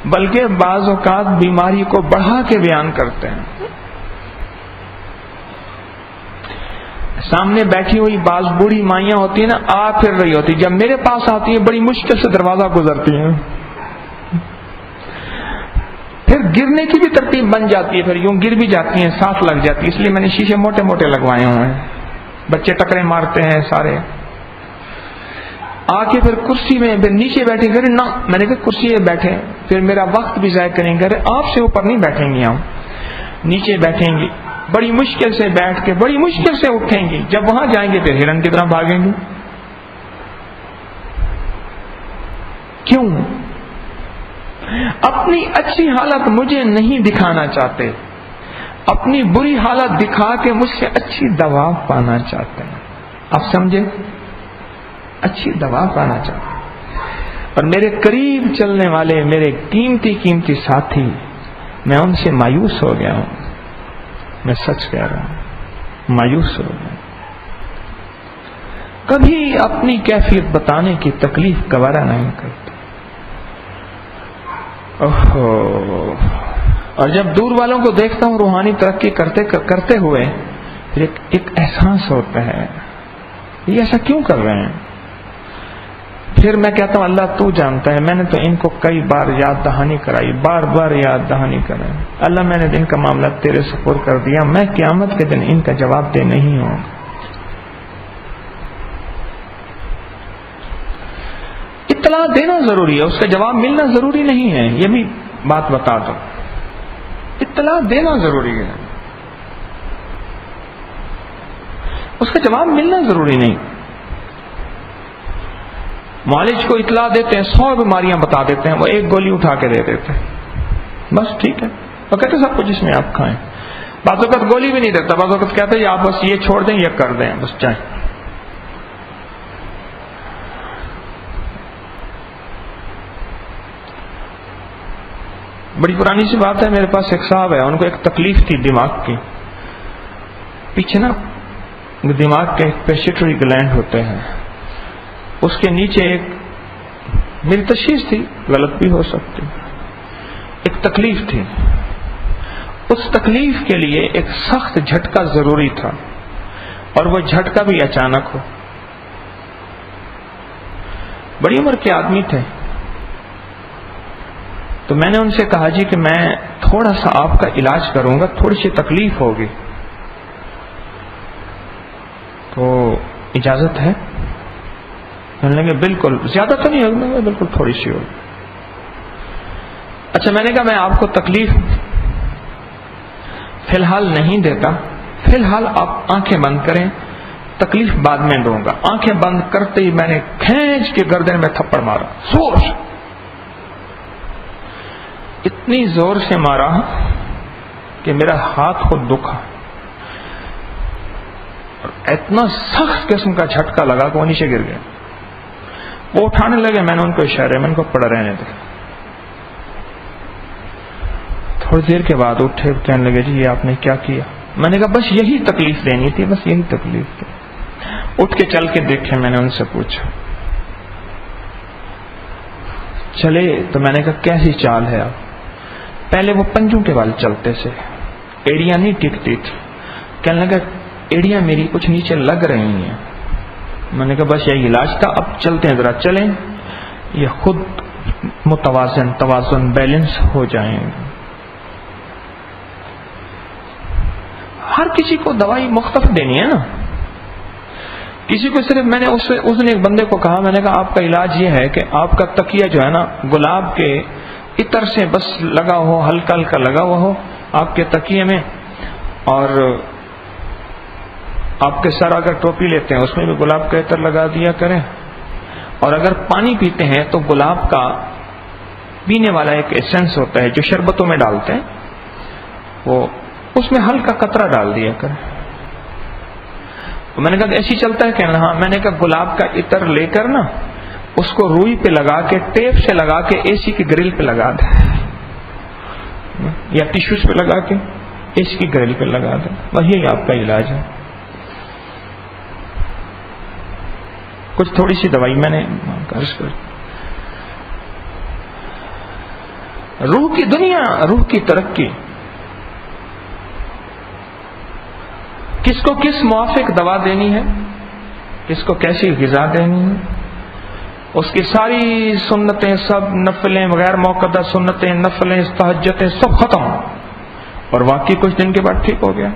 بلکہ بعض اوقات بیماری کو بڑھا کے بیان کرتے ہیں۔ سامنے بیٹھی ہوئی بعض بوڑھی مائیاں ہوتی ہیں نا، آ پھر رہی ہوتی، جب میرے پاس آتی ہیں بڑی مشکل سے دروازہ گزرتی ہیں، پھر گرنے کی بھی ترتیب بن جاتی ہے، پھر یوں گر بھی جاتی ہیں، ساتھ لگ جاتی ہے۔ اس لیے میں نے شیشے موٹے موٹے لگوائے ہوئے ہیں، بچے ٹکرے مارتے ہیں سارے۔ آ کے پھر کرسی میں پھر نیچے بیٹھیں گے، نہ میں نے کہا کرسی پہ بیٹھے، پھر میرا وقت بھی ضائع کریں گے، آپ سے اوپر نہیں بیٹھیں گی، ہم نیچے بیٹھیں گی، بڑی مشکل سے بیٹھ کے بڑی مشکل سے اٹھیں گی، جب وہاں جائیں گے پھر ہرن کی طرح بھاگیں گے۔ کیوں؟ اپنی اچھی حالت مجھے نہیں دکھانا چاہتے، اپنی بری حالت دکھا کے مجھ سے اچھی دوا پانا چاہتے ہیں۔ آپ سمجھے؟ اچھی دوا پانا چاہتے ہیں۔ اور میرے قریب چلنے والے میرے قیمتی قیمتی ساتھی، میں ان سے مایوس ہو گیا ہوں، میں سچ کہہ رہا ہوں، مایوس ہو گیا۔ کبھی اپنی کیفیت بتانے کی تکلیف گوارا نہیں کرتے۔ اور جب دور والوں کو دیکھتا ہوں روحانی ترقی کرتے ہوئے، پھر ایک احساس ہوتا ہے یہ ایسا کیوں کر رہے ہیں؟ پھر میں کہتا ہوں اللہ تو جانتا ہے، میں نے تو ان کو کئی بار یاد دہانی کرائی، بار بار یاد دہانی کرائی، اللہ میں نے ان کا معاملہ تیرے سپرد کر دیا، میں قیامت کے دن ان کا جواب دے نہیں ہوں۔ اطلاع دینا ضروری ہے، اس کا جواب ملنا ضروری نہیں ہے، یہ بھی بات بتا دو، اطلاع دینا ضروری ہے، اس کا جواب ملنا ضروری نہیں۔ معالج کو اطلاع دیتے ہیں، 100 بیماریاں بتا دیتے ہیں، وہ ایک گولی اٹھا کے دے دیتے ہیں، بس ٹھیک ہے، وہ کہتے ہیں سب کچھ اس میں آپ کھائیں۔ بعض اوقات گولی بھی نہیں دیتا، بعض اوقات کہتے ہیں آپ بس یہ چھوڑ دیں، یہ کر دیں، بس جائیں۔ بڑی پرانی سی بات ہے، میرے پاس ایک صاحب ہے، ان کو ایک تکلیف تھی دماغ کی، پیچھے نا دماغ کے ایک پیچیٹری گلینڈ ہوتے ہیں، اس کے نیچے ایک، میری تشخیص تھی، غلط بھی ہو سکتی، ایک تکلیف تھی، اس تکلیف کے لیے ایک سخت جھٹکا ضروری تھا، اور وہ جھٹکا بھی اچانک ہو۔ بڑی عمر کے آدمی تھے، تو میں نے ان سے کہا جی کہ میں تھوڑا سا آپ کا علاج کروں گا، تھوڑی سی تکلیف ہوگی، تو اجازت ہے؟ کہنے لگے بالکل، زیادہ تو نہیں ہوگا، بالکل تھوڑی سی ہوگی۔ اچھا، میں نے کہا میں آپ کو تکلیف فی الحال نہیں دیتا، فی الحال آپ آنکھیں بند کریں، تکلیف بعد میں دوں گا۔ آنکھیں بند کرتے ہی میں نے کھینچ کے گردن میں تھپڑ مارا، زور سے، اتنی زور سے مارا کہ میرا ہاتھ خود دکھا، اور اتنا سخت قسم کا جھٹکا لگا کہ وہ نیچے گر گیا۔ وہ اٹھانے لگے، میں نے ان کو اشارے، میں ان کو پڑا رہنے دے۔ تھوڑی دیر کے بعد اٹھے، کہنے لگے جی یہ آپ نے کیا کیا؟ میں نے کہا بس یہی تکلیف دینی تھی، بس یہی تکلیف تھی۔ اٹھ کے چل کے دیکھے، میں نے ان سے پوچھا، چلے تو میں نے کہا کیسی چال ہے آپ؟ پہلے وہ پنجوں کے بال چلتے سے، ایڑیاں نہیں ٹکتی تھی۔ کہنے لگا ایڑیاں میری کچھ نیچے لگ رہی ہیں۔ میں نے کہا بس یہی علاج تھا، اب چلتے ہیں، ذرا چلیں، یہ خود توازن بیلنس ہو جائیں گے۔ ہر کسی کو دوائی مختلف دینی ہے نا، کسی کو صرف، میں نے اس نے ایک بندے کو کہا، میں نے کہا آپ کا علاج یہ ہے کہ آپ کا تکیہ جو ہے نا گلاب کے عطر سے بس لگا ہو، ہلکا ہلکا لگا ہوا ہو آپ کے تکیے میں، اور آپ کے سر اگر ٹوپی لیتے ہیں اس میں بھی گلاب کا عطر لگا دیا کریں، اور اگر پانی پیتے ہیں تو گلاب کا پینے والا ایک ایسنس ہوتا ہے جو شربتوں میں ڈالتے ہیں، وہ اس میں ہلکا قطرہ ڈال دیا کریں۔ تو میں نے کہا کہ ایسی چلتا ہے کہنا؟ ہاں۔ میں نے کہا گلاب کا عطر لے کر نا اس کو روئی پہ لگا کے ٹیپ سے لگا کے اے سی کی گرل پہ لگا دیں، یا ٹیشوز پہ لگا کے اے سی کی گرل پہ لگا دیں، بس یہی آپ کا علاج ہے۔ کچھ تھوڑی سی دوائی میں نے عرض کر، روح کی دنیا، روح کی ترقی، کس کو کس موافق دوا دینی ہے، کس کو کیسی غذا دینی ہے، اس کی ساری سنتیں، سب نفلیں، غیر موقدہ سنتیں، نفلیں، تہجدیں سب ختم، اور واقعی کچھ دن کے بعد ٹھیک ہو گیا۔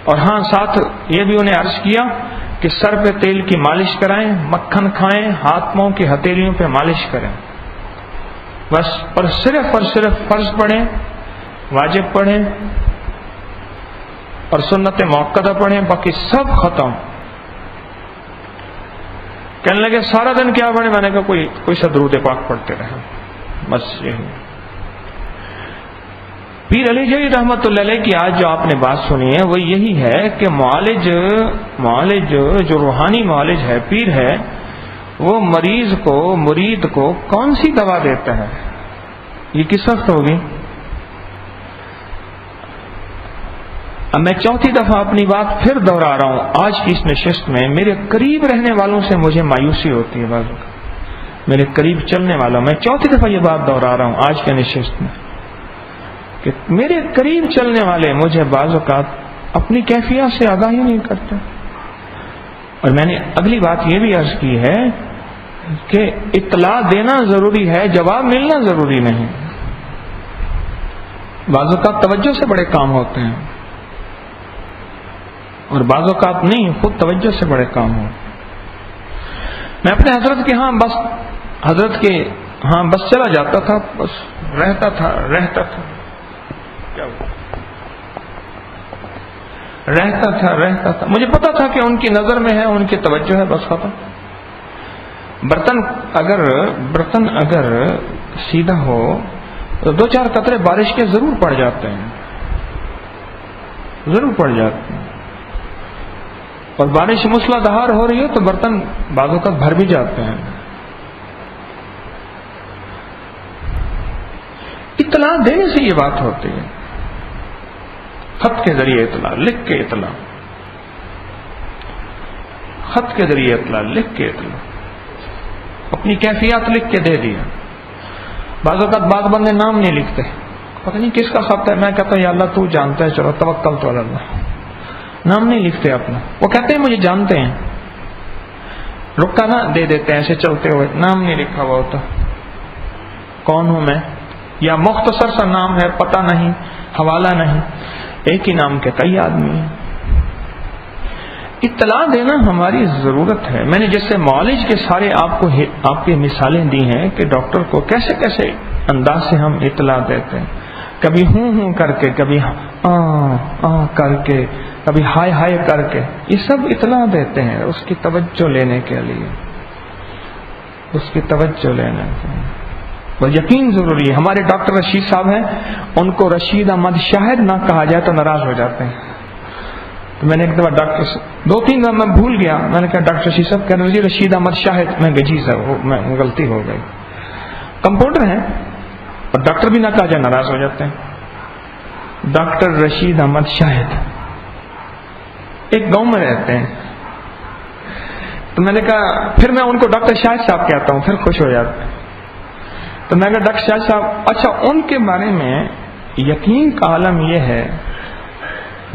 اور ہاں ساتھ یہ بھی انہیں عرض کیا کہ سر پہ تیل کی مالش کرائیں، مکھن کھائیں، ہاتھ پاؤں کی ہتھیلیوں پہ مالش کریں، بس، اور صرف فرض پڑھیں، واجب پڑھیں اور سنت موقدہ پڑھیں، باقی سب ختم۔ کہنے لگے سارا دن کیا پڑھیں؟ میں نے کہا کوئی سا درود پاک پڑھتے رہے، بس یہی۔ پیر علی جوئی رحمت اللہ علیہ کی آج جو آپ نے بات سنی ہے وہ یہی ہے کہ معالج جو روحانی معالج ہے، پیر ہے، وہ مریض کو، مرید کو کون سی دوا دیتا ہے؟ یہ کس وقت ہوگی؟ اب میں چوتھی دفعہ اپنی بات پھر دوہرا رہا ہوں آج کی اس نشست میں۔ میرے قریب رہنے والوں سے مجھے مایوسی ہوتی ہے، بعض میرے قریب چلنے والوں، میں چوتھی دفعہ یہ بات دوہرا رہا ہوں آج کے نشست میں، کہ میرے قریب چلنے والے مجھے بعض اوقات اپنی کیفیت سے آگاہی نہیں کرتے۔ اور میں نے اگلی بات یہ بھی عرض کی ہے کہ اطلاع دینا ضروری ہے، جواب ملنا ضروری نہیں۔ بعض اوقات توجہ سے بڑے کام ہوتے ہیں اور بعض اوقات نہیں، خود توجہ سے بڑے کام ہو۔ میں اپنے حضرت کے ہاں بس چلا جاتا تھا، بس رہتا تھا مجھے پتا تھا کہ ان کی نظر میں ہے، ان کی توجہ ہے، بس ختم۔ برتن اگر سیدھا ہو تو 2-4 قطرے بارش کے ضرور پڑ جاتے ہیں، اور بارش موسلا دھار ہو رہی ہو تو برتن بعض اوقات بھر بھی جاتے ہیں۔ اطلاع دینے سے یہ بات ہوتی ہے، خط کے ذریعے اطلاع، لکھ کے اطلاع، خط کے ذریعے اطلاع، لکھ کے اطلاع، اپنی کیفیات لکھ کے دے دیا۔ بعض اوقات بعض بندے نام نہیں لکھتے، پتہ نہیں کس کا خط ہے، میں کہتا ہوں یا اللہ تو جانتا ہے، چلو توکل تو اللہ، نام نہیں لکھتے اپنا۔ وہ کہتے ہیں مجھے جانتے ہیں، رکا نہ دے دیتے ہیں ایسے چلتے ہوئے، نام نہیں لکھا ہوا ہوتا، کون ہوں میں، یا مختصر سا نام ہے، پتہ نہیں، حوالہ نہیں، ایک ہی نام کے کئی آدمی ہیں۔ اطلاع دینا ہماری ضرورت ہے۔ میں نے جیسے معالج کے سارے آپ کی مثالیں دی ہیں کہ ڈاکٹر کو کیسے کیسے انداز سے ہم اطلاع دیتے ہیں، کبھی ہوں کر کے، کبھی کر کے، کبھی ہائے کر کے، یہ سب اطلاع دیتے ہیں اس کی توجہ لینے کے لیے، اس کی توجہ لینے کے لیے۔ اور یقین ضروری ہے۔ ہمارے ڈاکٹر رشید صاحب ہیں، ان کو رشید احمد شاہد نہ کہا جائے تو ناراض ہو جاتے ہیں۔ تو میں نے ایک دفعہ ڈاکٹر 2-3 دفعہ میں بھول گیا، میں نے کہا ڈاکٹر رشید صاحب کہہ رہے رشید احمد شاہد، میں جی صاحب میں غلطی ہو گئی۔ کمپاؤنڈر ہیں اور ڈاکٹر بھی نہ کہا جائے ناراض ہو جاتے ہیں۔ ڈاکٹر رشید احمد شاہد ایک گاؤں میں رہتے ہیں، تو میں نے کہا پھر میں ان کو ڈاکٹر شاہد صاحب کہتا ہوں، پھر خوش ہو جاتے ہیں۔ تو میں نے کہا ڈاکٹر شاہد صاحب، اچھا ان کے بارے میں یقین کا عالم یہ ہے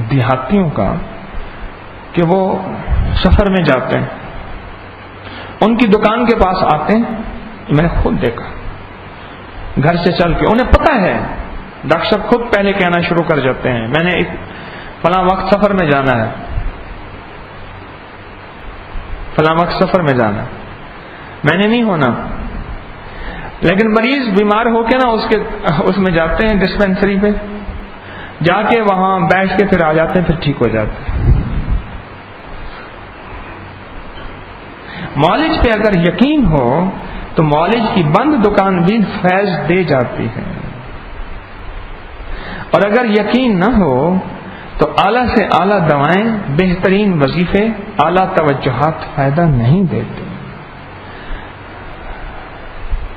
دیہاتیوں کا کہ وہ سفر میں جاتے ہیں، ان کی دکان کے پاس آتے ہیں، میں نے خود دیکھا گھر سے چل کے، انہیں پتہ ہے، ڈاکٹر صاحب خود پہلے کہنا شروع کر جاتے ہیں میں نے ایک فلاں وقت سفر میں جانا ہے، فلاں وقت سفر میں جانا، میں نے نہیں ہونا۔ لیکن مریض بیمار ہو کے نا اس میں جاتے ہیں ڈسپینسری پہ، جا کے وہاں بیٹھ کے پھر آ جاتے ہیں، پھر ٹھیک ہو جاتے ہیں۔ معالج پہ اگر یقین ہو تو معالج کی بند دکان بھی فیض دے جاتی ہے، اور اگر یقین نہ ہو تو اعلیٰ سے اعلیٰ دوائیں، بہترین وظیفے، اعلیٰ توجہات فائدہ نہیں دیتے۔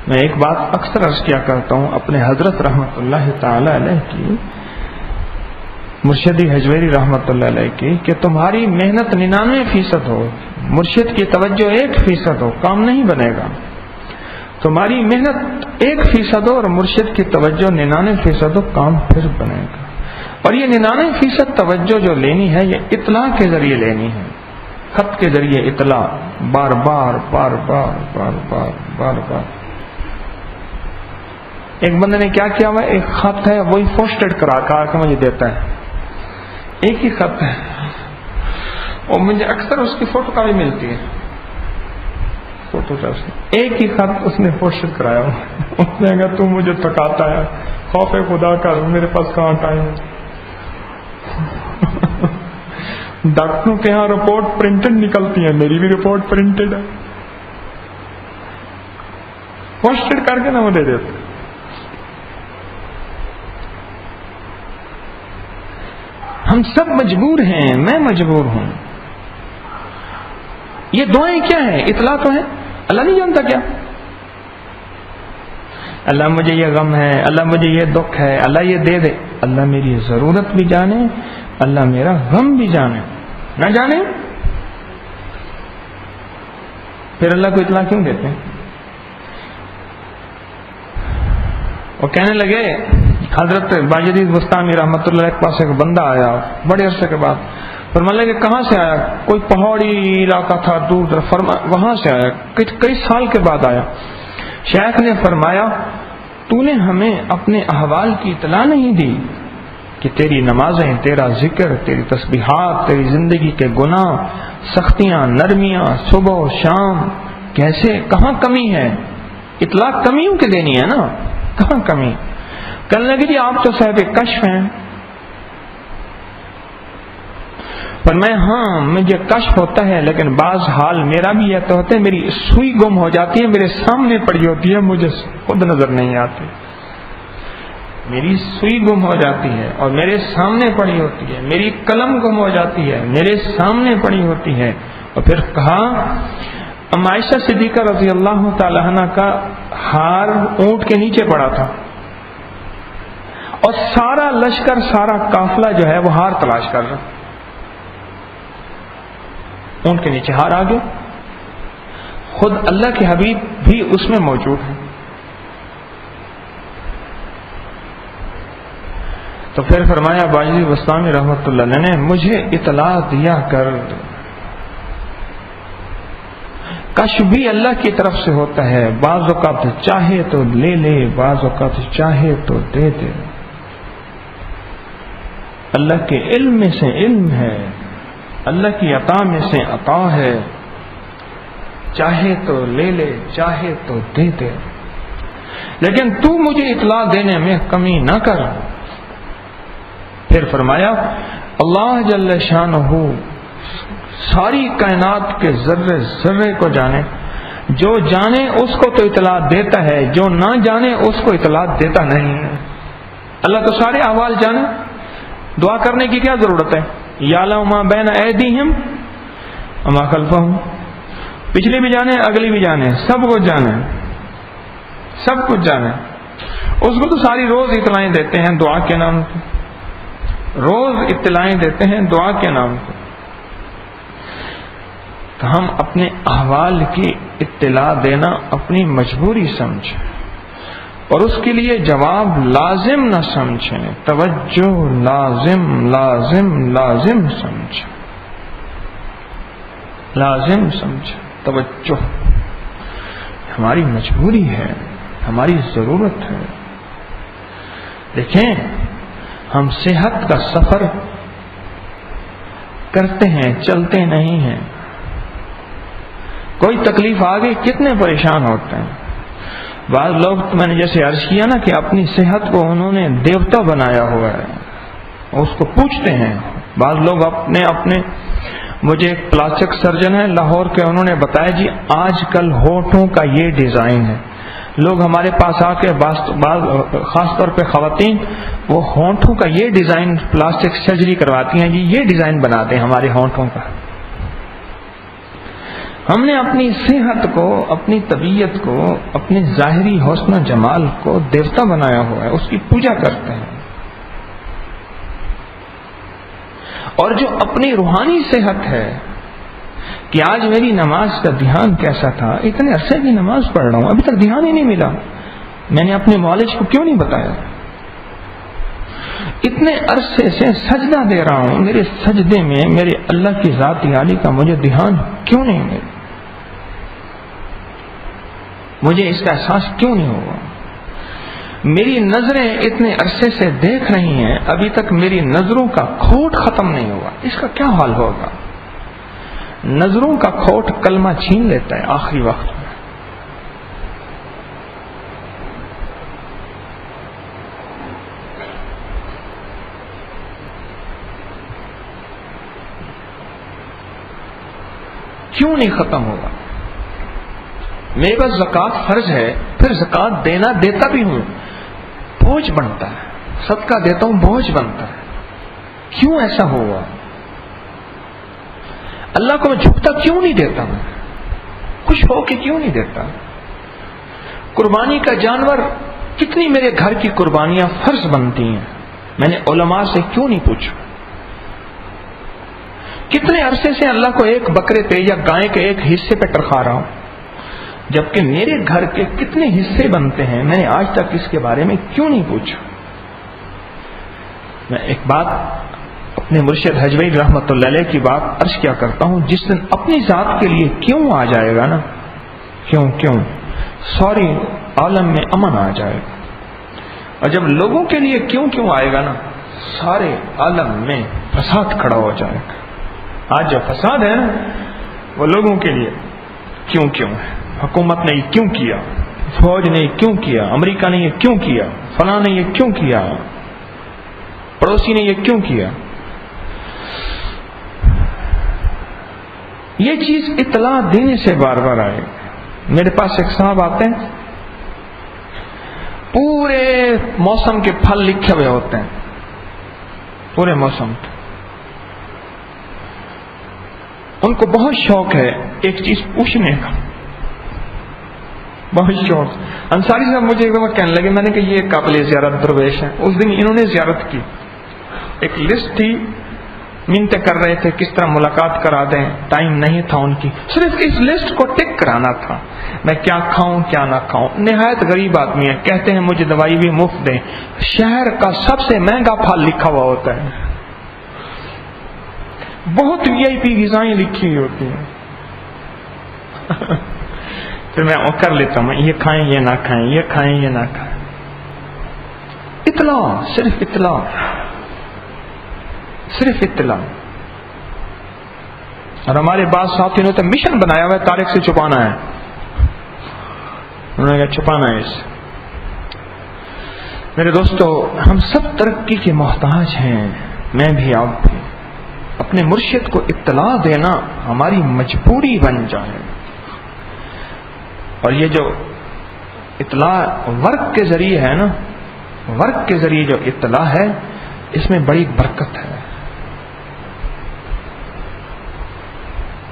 میں ایک بات اکثر عرض کیا کرتا ہوں اپنے حضرت رحمت اللہ تعالی علیہ کی، مرشدی حجویری رحمت اللہ علیہ کی، کہ تمہاری محنت 99% ہو، مرشد کی توجہ 1% ہو، کام نہیں بنے گا۔ تمہاری محنت 1% ہو اور مرشد کی توجہ 99% ہو، کام پھر بنے گا۔ اور یہ 99% توجہ جو لینی ہے یہ اطلاع کے ذریعے لینی ہے، خط کے ذریعے اطلاع، بار بار بار بار بار بار بار بار۔ ایک بندے نے کیا کیا ہوا، ایک خط ہے وہی پوسٹڈ کرا کے مجھے دیتا ہے، ایک ہی خط ہے، اور مجھے اکثر اس کی فوٹو کاپی ملتی ہے، فوٹو کاپی، ایک ہی خط اس نے پوسٹڈ کرایا ہوا۔ اس نے کہا تو مجھے تھکاتا ہے، خوف خدا کا، میرے پاس کہاں ٹائم ہے۔ ڈاکٹروں کے ہاں رپورٹ پرنٹڈ نکلتی ہے، میری بھی رپورٹ پرنٹڈ ہے، پوسٹڈ کر کے نہ وہ دے دیتے۔ ہم سب مجبور ہیں، میں مجبور ہوں۔ یہ دعائیں کیا ہیں؟ اطلاع تو ہے، اللہ نہیں جانتا کیا؟ اللہ مجھے یہ غم ہے، اللہ مجھے یہ دکھ ہے، اللہ یہ دے دے۔ اللہ میری ضرورت بھی جانے، اللہ میرا غم بھی جانے، نہ جانے پھر اللہ کو اطلاع کیوں دیتے ہیں؟ وہ کہنے لگے، حضرت باجدید بستانی رحمۃ اللہ کے پاس ایک بندہ آیا بڑے عرصے کے بعد، فرمانے لگے کہاں سے آیا؟ کوئی پہاڑی علاقہ تھا دور، وہاں سے آیا، کئی سال کے بعد آیا۔ شیخ نے فرمایا تو نے ہمیں اپنے احوال کی اطلاع نہیں دی کہ تیری نمازیں، تیرا ذکر، تیری تسبیحات، تیری زندگی کے گناہ، سختیاں، نرمیاں، صبح و شام، کیسے، کہاں کمی ہے؟ اطلاع کمیوں کی دینی ہے نا، کہاں کمی؟ کہنے لگے جی آپ تو صاحب کشف ہیں۔ پر میں ہاں مجھے کشف ہوتا ہے، لیکن بعض حال میرا بھی یہ تو ہوتا ہے، میری سوئی گم ہو جاتی ہے، میرے سامنے پڑی ہوتی ہے، مجھے خود نظر نہیں آتی، میری سوئی گم ہو جاتی ہے اور میرے سامنے پڑی ہوتی ہے، میری قلم گم ہو جاتی ہے، میرے سامنے پڑی ہوتی ہے۔ اور پھر کہا عائشہ صدیقہ رضی اللہ تعالی عنہ کا ہار اونٹ کے نیچے پڑا تھا، اور سارا لشکر، سارا قافلہ جو ہے وہ ہار تلاش کر رہا، اونٹ کے نیچے ہار آ گیا، خود اللہ کے حبیب بھی اس میں موجود ہیں۔ تو پھر فرمایا باجی بستانی رحمت اللہ علیہ نے مجھے اطلاع دیا کر، کشف بھی اللہ کی طرف سے ہوتا ہے، بعض اوقات چاہے تو لے لے، بعض اوقات چاہے تو دے دے، اللہ کے علم میں سے علم ہے، اللہ کی عطا میں سے عطا ہے، چاہے تو لے لے، چاہے تو دے دے، لیکن تو مجھے اطلاع دینے میں کمی نہ کر۔ پھر فرمایا اللہ جل شانہ ساری کائنات کے ذرے ذرے کو جانے، جو جانے اس کو تو اطلاع دیتا ہے، جو نہ جانے اس کو اطلاع دیتا نہیں ہے۔ اللہ تو سارے احوال جانے، دعا کرنے کی کیا ضرورت ہے؟ یعلم ما بین ایدیہم وما خلفہم، پچھلی بھی جانے، اگلی بھی جانے، سب کچھ جانے، سب کچھ جانے۔ اس کو تو ساری روز اطلاعیں دیتے ہیں دعا کے نام سے، روز اطلاعیں دیتے ہیں دعا کے نام سے۔ تو ہم اپنے احوال کی اطلاع دینا اپنی مجبوری سمجھیں، اور اس کے لیے جواب لازم نہ سمجھیں، توجہ لازم لازم لازم سمجھیں، لازم سمجھیں، توجہ ہماری مجبوری ہے، ہماری ضرورت ہے۔ دیکھیں ہم صحت کا سفر کرتے ہیں، چلتے نہیں ہیں، کوئی تکلیف آ گئی کتنے پریشان ہوتے ہیں۔ بعض لوگ، میں نے جیسے عرض کیا نا کہ اپنی صحت کو انہوں نے دیوتا بنایا ہوا ہے، اور اس کو پوچھتے ہیں. بعض لوگ اپنے مجھے ایک پلاسٹک سرجن ہے لاہور کے، انہوں نے بتایا جی آج کل ہونٹوں کا یہ ڈیزائن ہے. لوگ ہمارے پاس آ کے خاص طور پہ خواتین وہ ہونٹوں کا یہ ڈیزائن پلاسٹک سرجری کرواتی ہیں، جی یہ ڈیزائن بناتے ہیں ہمارے ہونٹوں کا. ہم نے اپنی صحت کو، اپنی طبیعت کو، اپنی ظاہری حسن و جمال کو دیوتا بنایا ہوا ہے، اس کی پوجا کرتے ہیں. اور جو اپنی روحانی صحت ہے کہ آج میری نماز کا دھیان کیسا تھا، اتنے عرصے کی نماز پڑھ رہا ہوں ابھی تک دھیان ہی نہیں ملا، میں نے اپنے معالج کو کیوں نہیں بتایا؟ اتنے عرصے سے سجدہ دے رہا ہوں، میرے سجدے میں میرے اللہ کی ذات عالی کا مجھے دھیان کیوں نہیں ملا؟ مجھے اس کا احساس کیوں نہیں ہوا؟ میری نظریں اتنے عرصے سے دیکھ رہی ہیں، ابھی تک میری نظروں کا کھوٹ ختم نہیں ہوا، اس کا کیا حال ہوگا؟ نظروں کا کھوٹ کلمہ چھین لیتا ہے آخری وقت میں. کیوں نہیں ختم ہوگا؟ میرے پاس زکوٰۃ فرض ہے، پھر زکوٰۃ دیتا بھی ہوں، بوجھ بنتا ہے. صدقہ دیتا ہوں، بوجھ بنتا ہے. کیوں ایسا ہوا؟ اللہ کو میں جھکتا کیوں نہیں دیتا ہوں؟ خوش ہو کے کیوں نہیں دیتا؟ قربانی کا جانور کتنی میرے گھر کی قربانیاں فرض بنتی ہیں، میں نے علماء سے کیوں نہیں پوچھا؟ کتنے عرصے سے اللہ کو ایک بکرے پہ یا گائے کے ایک حصے پہ ٹرکھا رہا ہوں، جبکہ میرے گھر کے کتنے حصے بنتے ہیں، میں نے آج تک اس کے بارے میں کیوں نہیں پوچھا؟ میں ایک بات اپنے مرشد حجویری رحمۃ اللہ علیہ کی بات عرض کیا کرتا ہوں، جس دن اپنی ذات کے لیے کیوں آ جائے گا نا، کیوں ساری عالم میں امن آ جائے گا. اور جب لوگوں کے لیے کیوں آئے گا نا، سارے عالم میں فساد کھڑا ہو جائے گا. آج جو فساد ہے نا وہ لوگوں کے لیے کیوں ہے. حکومت نے یہ کیوں کیا، فوج نے یہ کیوں کیا، امریکہ نے یہ کیوں کیا، فلاں نے یہ کیوں کیا، پڑوسی نے یہ کیوں کیا. یہ چیز اطلاع دینے سے بار بار آئے. میرے پاس ایک صاحب آتے ہیں، پورے موسم کے پھل لکھے ہوئے ہوتے ہیں، پورے موسم کے. ان کو بہت شوق ہے ایک چیز پوچھنے کا، بہت شوق. انصاری صاحب مجھے ایک دفعہ کہنے لگے، میں نے کہا یہ قابل زیارت درویش ہیں. اس دن انہوں نے زیارت کی، ایک لسٹ تھی، منتیں کر رہے تھے کس طرح ملاقات کرا دیں، ٹائم نہیں تھا ان کی، صرف اس لسٹ کو ٹک کرانا تھا، میں کیا کھاؤں کیا نہ کھاؤں. نہایت غریب آدمی ہے، کہتے ہیں مجھے دوائی بھی مفت دیں. شہر کا سب سے مہنگا پھل لکھا ہوا ہوتا ہے، بہت وی آئی پی غذائیں لکھی ہوئی ہوتی ہیں. پھر میں کر لیتا ہوں، یہ کھائیں یہ نہ کھائیں، یہ کھائیں یہ نہ کھائیں. اطلاع، صرف اطلاع، صرف اطلاع. اور ہمارے بعض ساتھیوں نے تو مشن بنایا ہوا ہے طارق سے چھپانا ہے. انہوں نے کہا چھپانا ہے اسے. میرے دوستو، ہم سب ترقی کے محتاج ہیں، میں بھی آپ بھی. اپنے مرشد کو اطلاع دینا ہماری مجبوری بن جائے. اور یہ جو اطلاع ورک کے ذریعے ہے نا، ورک کے ذریعے جو اطلاع ہے، اس میں بڑی برکت ہے.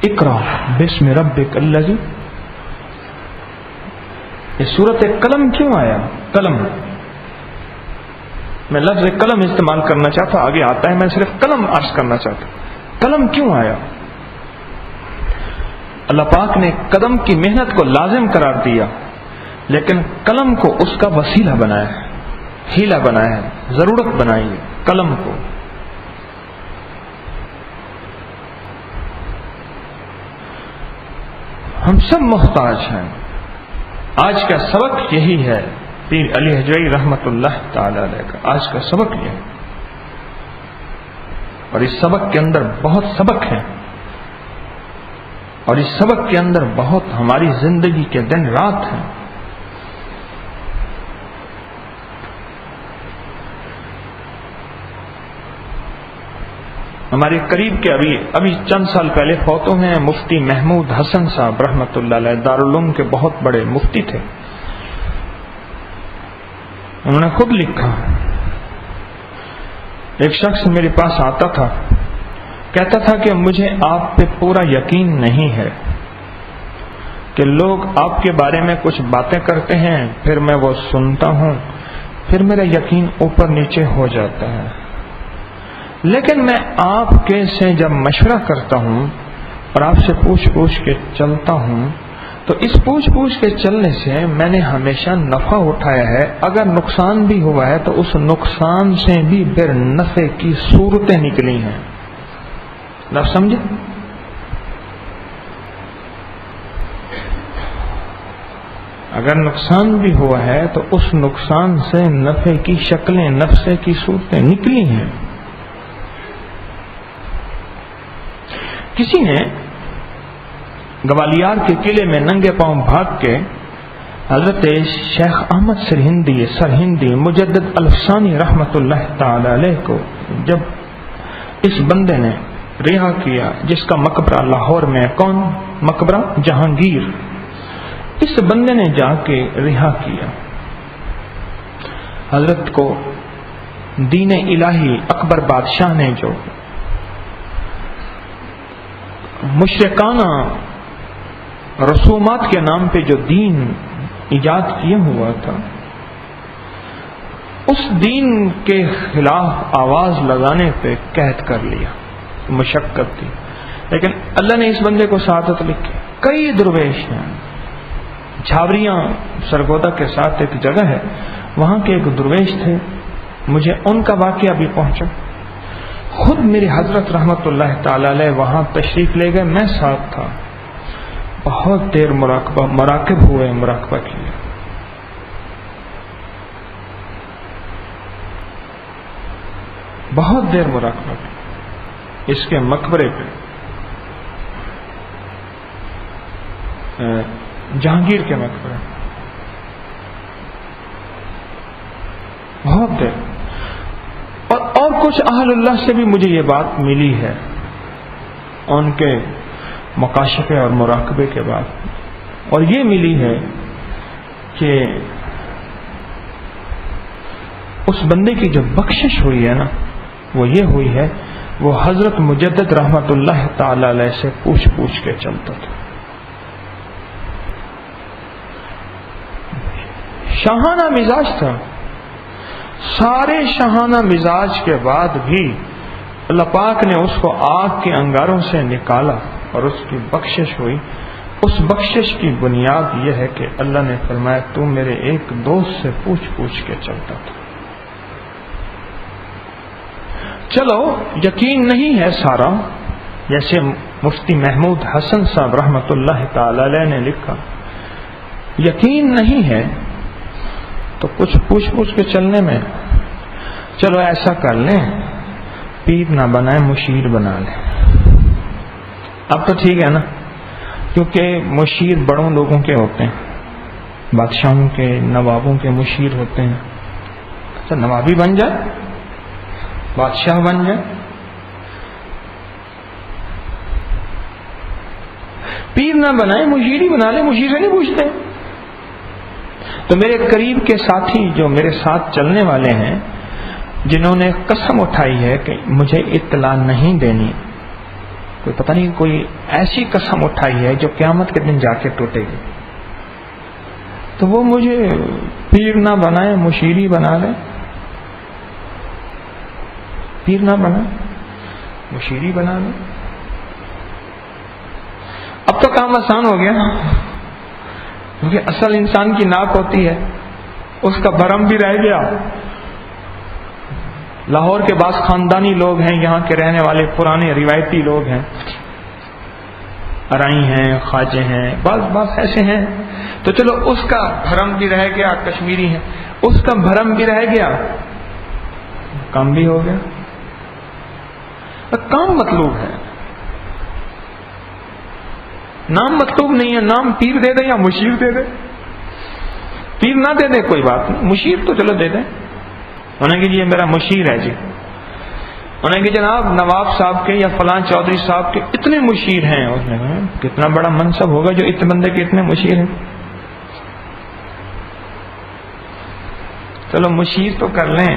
اقرا بسم ربک الذی، یہ سورت قلم کیوں آیا؟ قلم، میں لفظ قلم استعمال کرنا چاہتا، آگے آتا ہے، میں صرف قلم عرض کرنا چاہتا. قلم کیوں آیا؟ اللہ پاک نے قدم کی محنت کو لازم قرار دیا، لیکن قلم کو اس کا وسیلہ بنایا ہے، ہیلا بنایا ہے، ضرورت بنائی ہے قلم کو. ہم سب محتاج ہیں. آج کا سبق یہی ہے، پیر علی حجویری رحمت اللہ تعالی علیہ کا آج کا سبق یہ ہے. اور اس سبق کے اندر بہت سبق ہیں، اور اس سبق کے اندر بہت ہماری زندگی کے دن رات ہیں. ہمارے قریب کے ابھی چند سال پہلے فوت ہوئے ہیں مفتی محمود حسن صاحب رحمۃ اللہ علیہ، دارالعلوم کے بہت بڑے مفتی تھے. انہوں نے خود لکھا، ایک شخص میرے پاس آتا تھا، کہتا تھا کہ مجھے آپ پہ پورا یقین نہیں ہے، کہ لوگ آپ کے بارے میں کچھ باتیں کرتے ہیں، پھر میں وہ سنتا ہوں، پھر میرا یقین اوپر نیچے ہو جاتا ہے، لیکن میں آپ کے سے جب مشورہ کرتا ہوں اور آپ سے پوچھ کے چلتا ہوں تو اس پوچھ کے چلنے سے میں نے ہمیشہ نفع اٹھایا ہے، اگر نقصان بھی ہوا ہے تو اس نقصان سے بھی پھر نفع کی صورتیں نکلی ہیں. آپ سمجھے؟ اگر نقصان بھی ہوا ہے تو اس نقصان سے نفع کی شکلیں، نفع کی صورتیں نکلی ہیں. کسی نے گوالیار کے قلعے میں ننگے پاؤں بھاگ کے حضرت شیخ احمد سرہندی مجدد الفسانی رحمت اللہ تعالی علیہ کو جب اس بندے نے رہا کیا، جس کا مقبرہ لاہور میں، کون مقبرہ؟ جہانگیر. اس بندے نے جا کے رہا کیا حضرت کو. دین الہی اکبر بادشاہ نے جو مشرکانہ رسومات کے نام پہ جو دین ایجاد کیا ہوا تھا، اس دین کے خلاف آواز لگانے پہ قید کر لیا. مشقت تھی، لیکن اللہ نے اس بندے کو سعادت لکھی. کئی درویش ہیں. جھاوریاں سرگودا کے ساتھ ایک جگہ ہے، وہاں کے ایک درویش تھے، مجھے ان کا واقعہ بھی پہنچا. خود میری حضرت رحمت اللہ تعالی علیہ وہاں تشریف لے گئے، میں ساتھ تھا. بہت دیر مراقب ہوئے، مراقبہ کیا. بہت دیر مراقبہ کیا اس کے مقبرے پہ، جہانگیر کے مقبرے. بہت دیر. اور کچھ اہل اللہ سے بھی مجھے یہ بات ملی ہے ان کے مکاشفے اور مراقبے کے بعد، اور یہ ملی ہے کہ اس بندے کی جو بخشش ہوئی ہے نا، وہ یہ ہوئی ہے، وہ حضرت مجدد رحمت اللہ تعالی علیہ سے پوچھ کے چلتا تھا. شاہانہ مزاج تھا. سارے شاہانہ مزاج کے بعد بھی اللہ پاک نے اس کو آگ کے انگاروں سے نکالا اور اس کی بخشش ہوئی. اس بخشش کی بنیاد یہ ہے کہ اللہ نے فرمایا تو میرے ایک دوست سے پوچھ کے چلتا تھا. چلو یقین نہیں ہے سارا، جیسے مفتی محمود حسن صاحب رحمت اللہ تعالی علیہ نے لکھا، یقین نہیں ہے تو کچھ پوچھ کے چلنے میں چلو ایسا کر لیں، پیر نہ بنائیں مشیر بنا لیں. اب تو ٹھیک ہے نا، کیونکہ مشیر بڑوں لوگوں کے ہوتے ہیں، بادشاہوں کے، نوابوں کے مشیر ہوتے ہیں. اچھا نوابی بن جائے، بادشاہ بن جائے. پیر نہ بنائے مشیر ہی بنا لے، مشیر سے نہیں پوچھتے. تو میرے قریب کے ساتھی جو میرے ساتھ چلنے والے ہیں، جنہوں نے قسم اٹھائی ہے کہ مجھے اطلاع نہیں دینی، کوئی پتہ نہیں کوئی ایسی قسم اٹھائی ہے جو قیامت کے دن جا کے ٹوٹے گی، تو وہ مجھے پیر نہ بنائے مشیری بنا لے. پیر نہ بنا مشیری بنا لے. اب تو کام آسان ہو گیا، کیونکہ اصل انسان کی ناک ہوتی ہے، اس کا بھرم بھی رہ گیا. لاہور کے بعض خاندانی لوگ ہیں، یہاں کے رہنے والے پرانے روایتی لوگ ہیں، ارائی ہیں، خواجے ہیں، بعض ایسے ہیں. تو چلو اس کا بھرم بھی رہ گیا، کشمیری ہیں، اس کا بھرم بھی رہ گیا، کام بھی ہو گیا. کام مطلوب ہے، نام مطلوب نہیں ہے. نام پیر دے دے یا مشیر دے دے. پیر نہ دے دے کوئی بات نہیں، مشیر تو چلو دے دیں. انہوں نے کہ یہ میرا مشیر ہے جی. انہیں کہ جناب نواب صاحب کے یا فلاں چودھری صاحب کے اتنے مشیر ہیں. اس نے کہا کتنا بڑا منصب ہوگا جو اتنے بندے کے اتنے مشیر ہیں. چلو مشیر تو کر لیں.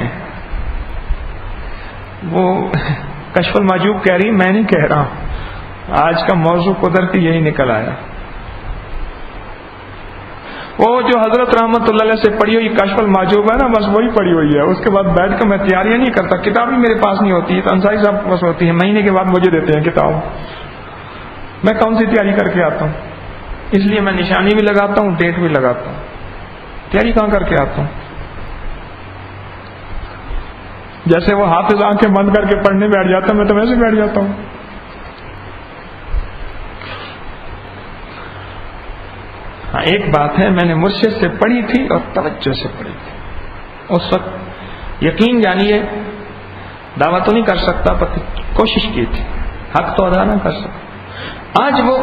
وہ کشف المحجوب کہہ رہی، میں نہیں کہہ رہا. آج کا موضوع قدرتی یہی نکل آیا. وہ جو حضرت رحمت اللہ علیہ سے پڑھی ہوئی کشف المحجوب ہے نا، بس وہی پڑھی ہوئی ہے. اس کے بعد بیٹھ کر میں تیاریاں نہیں کرتا. کتاب بھی میرے پاس نہیں ہوتی ہے، تو انصاری صاحب کے پاس ہوتی ہے. مہینے کے بعد مجھے دیتے ہیں کتاب. میں کون سی تیاری کر کے آتا ہوں؟ اس لیے میں نشانی بھی لگاتا ہوں، ڈیٹ بھی لگاتا ہوں. تیاری کہاں کر کے آتا ہوں؟ جیسے وہ حافظ آنکھیں بند کر کے پڑھنے بیٹھ جاتا ہے، میں تو ویسے بیٹھ جاتا ہوں. ہاں ایک بات ہے، میں نے مرشد سے پڑھی تھی اور توجہ سے پڑھی تھی. اس وقت یقین جانیے دعویٰ تو نہیں کر سکتا، پر کوشش کی تھی. حق تو ادا نہ کر سکتا. آج وہ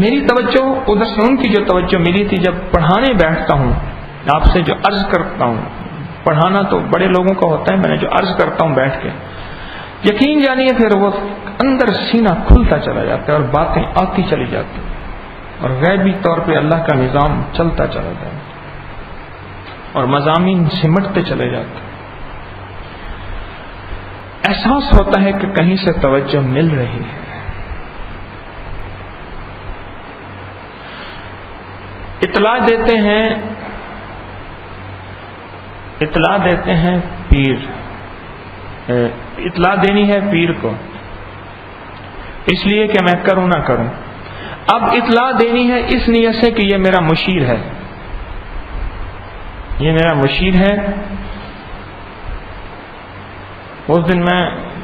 میری توجہ ادھر سے ان کی جو توجہ ملی تھی، جب پڑھانے بیٹھتا ہوں آپ سے جو عرض کرتا ہوں، پڑھانا تو بڑے لوگوں کا ہوتا ہے، میں نے جو عرض کرتا ہوں بیٹھ کے، یقین جانیے پھر وہ اندر سینہ کھلتا چلا جاتا ہے اور باتیں آتی چلی جاتی ہیں اور غیبی طور پہ اللہ کا نظام چلتا چلا جاتا ہے اور مضامین سمٹتے چلے جاتے ہیں. احساس ہوتا ہے کہ کہیں سے توجہ مل رہی ہے. اطلاع دیتے ہیں پیر، اطلاع دینی ہے پیر کو، اس لیے کہ میں کروں نہ کروں. اب اطلاع دینی ہے اس نیت سے کہ یہ میرا مشیر ہے، یہ میرا مشیر ہے. اس دن میں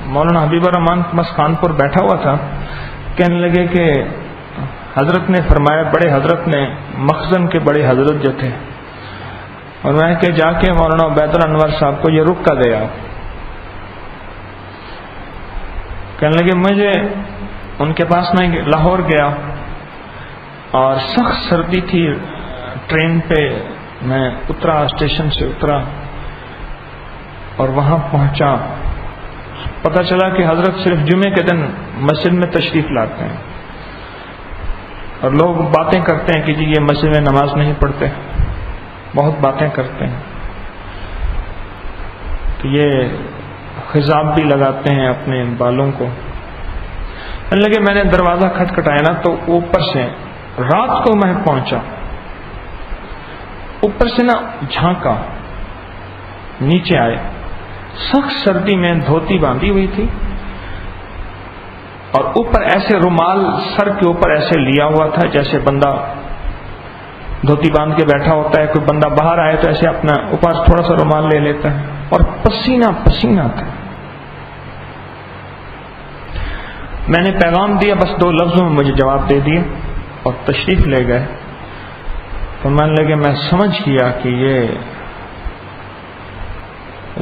مولانا حبیب الرحمان مسخان پور بیٹھا ہوا تھا. کہنے لگے کہ حضرت نے فرمایا، بڑے حضرت نے مخزن کے بڑے حضرت جو تھے، اور میں کہ جا کے مولانا عبید الانور صاحب کو یہ رکا دے آپ. کہنے لگے مجھے ان کے پاس میں لاہور گیا اور سخت سردی تھی. ٹرین پہ میں اترا، اسٹیشن سے اترا اور وہاں پہنچا. پتہ چلا کہ حضرت صرف جمعے کے دن مسجد میں تشریف لاتے ہیں اور لوگ باتیں کرتے ہیں کہ جی یہ مسجد میں نماز نہیں پڑھتے، بہت باتیں کرتے ہیں. تو یہ خضاب بھی لگاتے ہیں اپنے بالوں کو. لگے میں نے دروازہ کھٹکھٹایا نا، تو اوپر سے رات کو میں پہنچا، اوپر سے نا جھانکا، نیچے آئے. سخت سردی میں دھوتی باندھی ہوئی تھی اور اوپر ایسے رومال سر کے اوپر ایسے لیا ہوا تھا جیسے بندہ دھوتی باندھ کے بیٹھا ہوتا ہے. کوئی بندہ باہر آئے تو ایسے اپنا اوپر تھوڑا سا رومال لے لیتا ہے اور پسینہ پسینہ تھا. میں نے پیغام دیا، بس 2 لفظوں میں مجھے جواب دے دیا اور تشریف لے گئے. تو مان لگے میں سمجھ گیا کہ یہ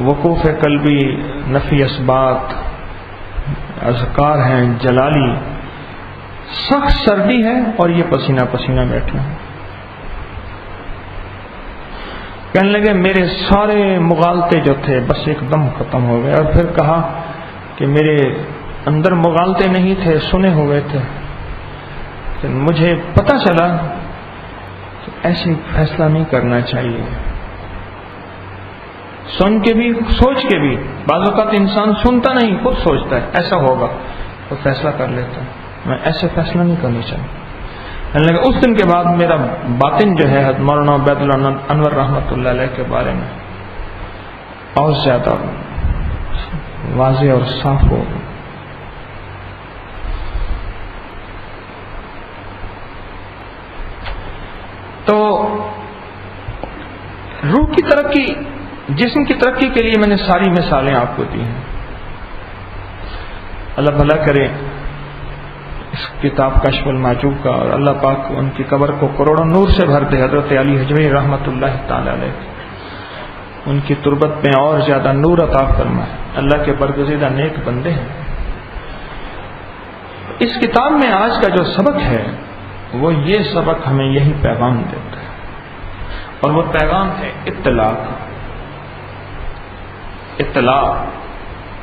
وقوف قلبی، نفی اسبات، اذکار ہیں جلالی. سخت سردی ہے اور یہ پسینہ پسینہ بیٹھے ہیں. کہنے لگے میرے سارے مغالطے جو تھے بس ایک دم ختم ہو گئے. اور پھر کہا کہ میرے اندر مغالطے نہیں تھے، سنے ہوئے تھے. مجھے پتہ چلا کہ ایسے فیصلہ نہیں کرنا چاہیے. سن کے بھی، سوچ کے بھی، بعض اوقات انسان سنتا نہیں، خود سوچتا ہے ایسا ہوگا تو فیصلہ کر لیتا ہے. میں ایسے فیصلہ نہیں کرنا چاہیے. اس دن کے بعد میرا باطن جو ہے مولانا عبید الانور رحمۃ اللہ علیہ کے بارے میں اور زیادہ واضح اور صاف ہو. تو روح کی ترقی، جسم کی ترقی کے لیے میں نے ساری مثالیں آپ کو دی ہیں. اللہ بھلا کرے اس کتاب کشف المحجوب کا، اور اللہ پاک ان کی قبر کو کروڑوں نور سے بھر دے. حضرت علی حجویری رحمۃ اللہ تعالی علیہ ان کی تربت میں اور زیادہ نور عطا فرمائے. اللہ کے برگزیدہ نیک بندے ہیں. اس کتاب میں آج کا جو سبق ہے وہ یہ سبق ہمیں یہی پیغام دیتا ہے، اور وہ پیغام ہے اطلاع.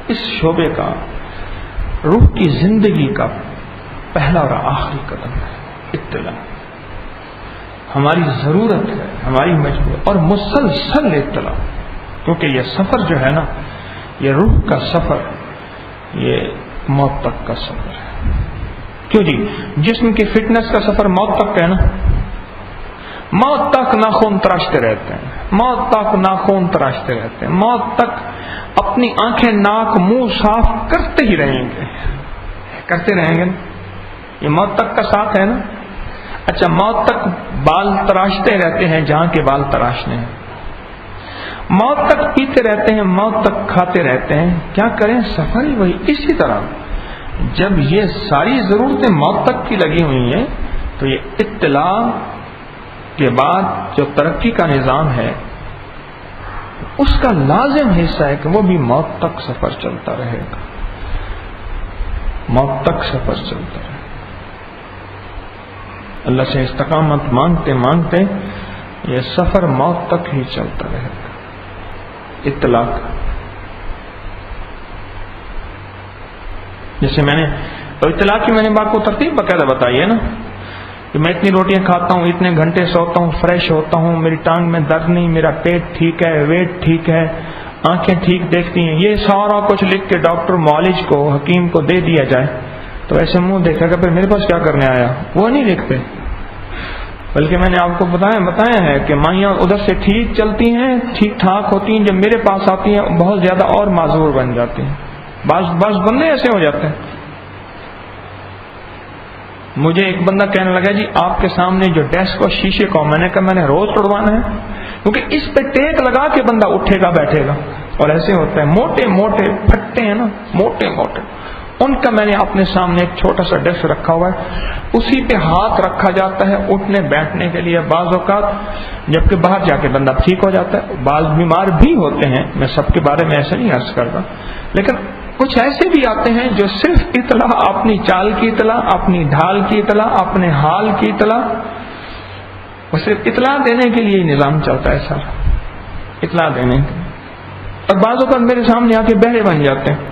اس شعبے کا روح کی زندگی کا پہلا اور آخری قدم ہے اطلاع. ہماری ضرورت ہے، ہماری مجبوری اور مسلسل اطلاع، کیونکہ یہ سفر جو ہے نا، یہ روح کا سفر، یہ موت تک کا سفر ہے. کیوں جی؟ جسم کی فٹنس کا سفر موت تک ہے نا. موت تک ناخون تراشتے رہتے ہیں، موت تک ناخون تراشتے رہتے ہیں، موت تک اپنی آنکھیں ناک منہ صاف کرتے ہی رہیں گے، کرتے رہیں گے. یہ موت تک کا ساتھ ہے نا. اچھا، موت تک بال تراشتے رہتے ہیں جہاں کے بال تراشنے ہیں، موت تک پیتے رہتے ہیں، موت تک کھاتے رہتے ہیں. کیا کریں؟ سفر ہی وہی. اسی طرح جب یہ ساری ضرورتیں موت تک کی لگی ہوئی ہیں تو یہ اطلاع کے بعد جو ترقی کا نظام ہے اس کا لازم حصہ ہے کہ وہ بھی موت تک سفر چلتا رہے گا، موت تک سفر چلتا رہے گا. اللہ سے استقامت مانگتے مانگتے یہ سفر موت تک ہی چلتا رہے گا. اطلاع کا جیسے میں نے اطلاع کی میں نے بات کو ترتیب باقاعدہ بتائی ہے نا، کہ میں اتنی روٹیاں کھاتا ہوں، اتنے گھنٹے سوتا ہوں، فریش ہوتا ہوں، میری ٹانگ میں درد نہیں، میرا پیٹ ٹھیک ہے، ویٹ ٹھیک ہے، آنکھیں ٹھیک دیکھتی ہیں. یہ سارا کچھ لکھ کے ڈاکٹر معالج کو، حکیم کو دے دیا جائے تو ایسے منہ دیکھا کہ پھر میرے پاس کیا کرنے آیا. وہ نہیں لکھتے، بلکہ میں نے آپ کو بتایا ہے کہ مائیاں ادھر سے ٹھیک چلتی ہیں، ٹھیک ٹھاک ہوتی ہیں، جب میرے پاس آتی ہیں بہت زیادہ اور معذور بن جاتی ہیں. بعض بندے ایسے ہو جاتے ہیں. مجھے ایک بندہ کہنے لگا جی آپ کے سامنے جو ڈیسک اور شیشے کو، میں نے کہا میں نے روز توڑوانا ہے، کیونکہ اس پہ ٹیک لگا کے بندہ اٹھے گا بیٹھے گا. اور ایسے ہوتا ہے موٹے موٹے پھٹے ہیں نا، موٹے موٹے، ان کا میں نے اپنے سامنے ایک چھوٹا سا ڈیسک رکھا ہوا ہے، اسی پہ ہاتھ رکھا جاتا ہے اٹھنے بیٹھنے کے لیے بعض اوقات، جبکہ باہر جا کے بندہ ٹھیک ہو جاتا ہے. بعض بیمار بھی ہوتے ہیں، میں سب کے بارے میں ایسے نہیں عرض کرتا، لیکن کچھ ایسے بھی آتے ہیں جو صرف اطلاع، اپنی چال کی اطلاع، اپنی ڈھال کی اطلاع، اپنے حال کی اطلاع، وہ صرف اطلاع دینے کے لیے نظام چلتا ہے سارا، اطلاع دینے کے لیے. اور بعض اوقات میرے سامنے آ کے بہرے بن جاتے ہیں،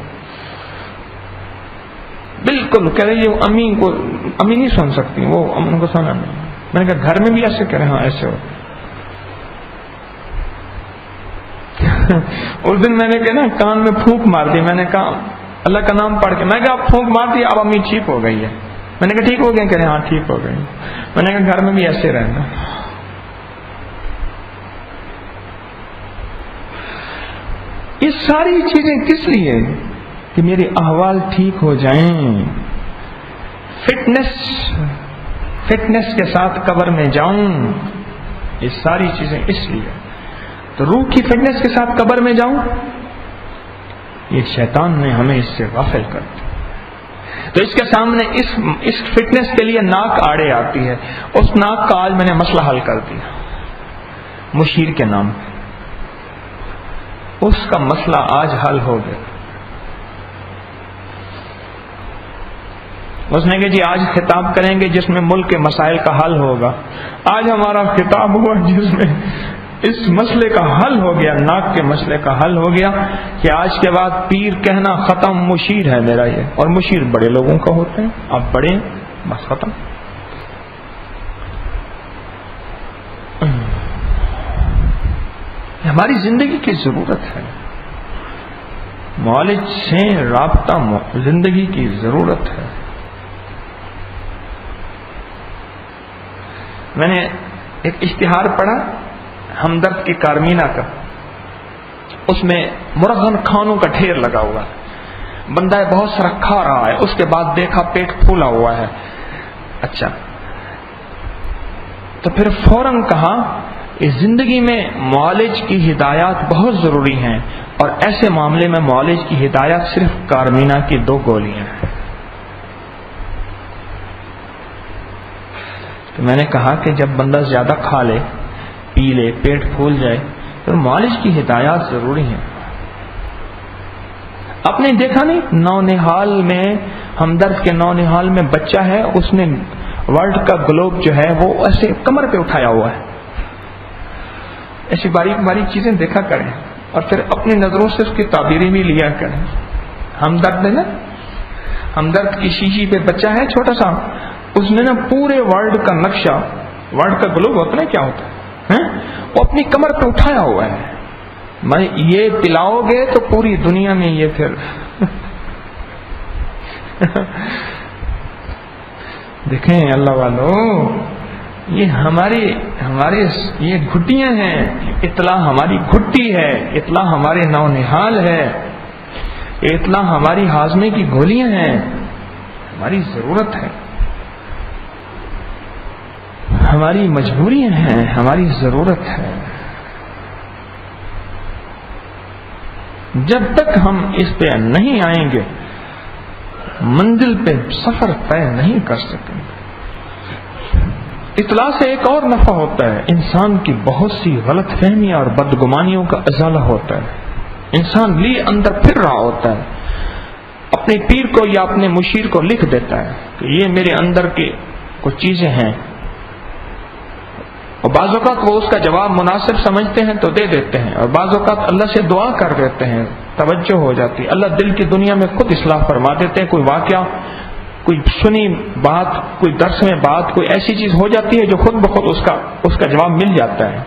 بالکل کہہ رہے یہ امی نہیں سن سکتی، وہ ان کو سنا نہیں. میں نے کہا گھر میں بھی ایسے کہہ رہے؟ ہاں ایسے ہو. اس دن میں نے کہا نا کان میں پھونک مار دی، میں نے کہا اللہ کا نام پڑھ کے، میں نے کہا آپ پھونک مار دی، اب امی ٹھیک ہو گئی ہے. میں نے کہا ٹھیک ہو گئے؟ کہہ رہے ہاں ٹھیک ہو گئی. میں نے کہا گھر میں بھی ایسے رہنا. یہ ساری چیزیں کس لیے؟ کہ میرے احوال ٹھیک ہو جائیں. فٹنس کے ساتھ قبر میں جاؤں. یہ ساری چیزیں اس لیے. تو روح کی فٹنس کے ساتھ قبر میں جاؤں، یہ شیطان نے ہمیں اس سے غافل کر دیا. تو اس کے سامنے اس فٹنس کے لیے ناک آڑے آتی ہے. اس ناک کا آج میں نے مسئلہ حل کر دیا مشیر کے نام پہ. اس کا مسئلہ آج حل ہو گیا. اس نے کہ جی آج خطاب کریں گے جس میں ملک کے مسائل کا حل ہوگا. آج ہمارا خطاب ہوا جس میں اس مسئلے کا حل ہو گیا، ناک کے مسئلے کا حل ہو گیا کہ آج کے بعد پیر کہنا ختم، مشیر ہے میرا یہ. اور مشیر بڑے لوگوں کا ہوتے ہیں، آپ بڑے بس ختم. ہماری زندگی کی ضرورت ہے، معالج سے رابطہ زندگی کی ضرورت ہے. میں نے ایک اشتہار پڑھا ہمدرد کی کارمینہ کا، اس میں مرغن کھانوں کا ڈھیر لگا ہوا ہے. بندہ بہت سارا کھا رہا ہے، اس کے بعد دیکھا پیٹ پھولا ہوا ہے. اچھا، تو پھر فوراً کہا اس زندگی میں معالج کی ہدایات بہت ضروری ہیں، اور ایسے معاملے میں معالج کی ہدایات صرف کارمینہ کی 2 گولیاں ہیں. تو میں نے کہا کہ جب بندہ زیادہ کھا لے، پی لے، پیٹ پھول جائے، تو معالج کی ہدایات ضروری ہیں. آپ نے دیکھا نہیں نونہال میں، ہمدرد کے نونہال میں بچہ ہے، اس نے ورلڈ کا گلوب جو ہے وہ ایسے کمر پہ اٹھایا ہوا ہے. ایسی باریک باریک چیزیں دیکھا کریں اور پھر اپنی نظروں سے اس کی تعبیریں بھی لیا کریں. ہمدرد ہے نا، ہمدرد کی شیشی پہ بچہ ہے چھوٹا سا، اس نے نا پورے ورلڈ کا نقشہ، ورلڈ کا گلوب ہوتا ہے کیا ہوتا ہے، وہ اپنی کمر پہ اٹھایا ہوا ہے. میں یہ پلاؤ گے تو پوری دنیا میں یہ پھر دیکھیں اللہ والو، یہ ہمارے یہ گھٹیاں ہیں، اطلاع ہماری گھٹی ہے، اطلاع ہمارے نونہال ہے، اطلاع ہماری ہاضمے کی گولیاں ہیں، ہماری ضرورت ہے، ہماری مجبوریاں ہیں، ہماری ضرورت ہے. جب تک ہم اس پہ نہیں آئیں گے منزل پہ سفر طے نہیں کر سکیں گے. اطلاع سے ایک اور نفع ہوتا ہے، انسان کی بہت سی غلط فہمیاں اور بدگمانیوں کا ازالہ ہوتا ہے. انسان لیے اندر پھر رہا ہوتا ہے، اپنے پیر کو یا اپنے مشیر کو لکھ دیتا ہے کہ یہ میرے اندر کی کچھ چیزیں ہیں، اور بعض اوقات وہ اس کا جواب مناسب سمجھتے ہیں تو دے دیتے ہیں، اور بعض اوقات اللہ سے دعا کر دیتے ہیں، توجہ ہو جاتی ہے، اللہ دل کی دنیا میں خود اصلاح فرما دیتے ہیں. کوئی واقعہ، کوئی سنی بات، کوئی درس میں بات، کوئی ایسی چیز ہو جاتی ہے جو خود بخود اس کا جواب مل جاتا ہے.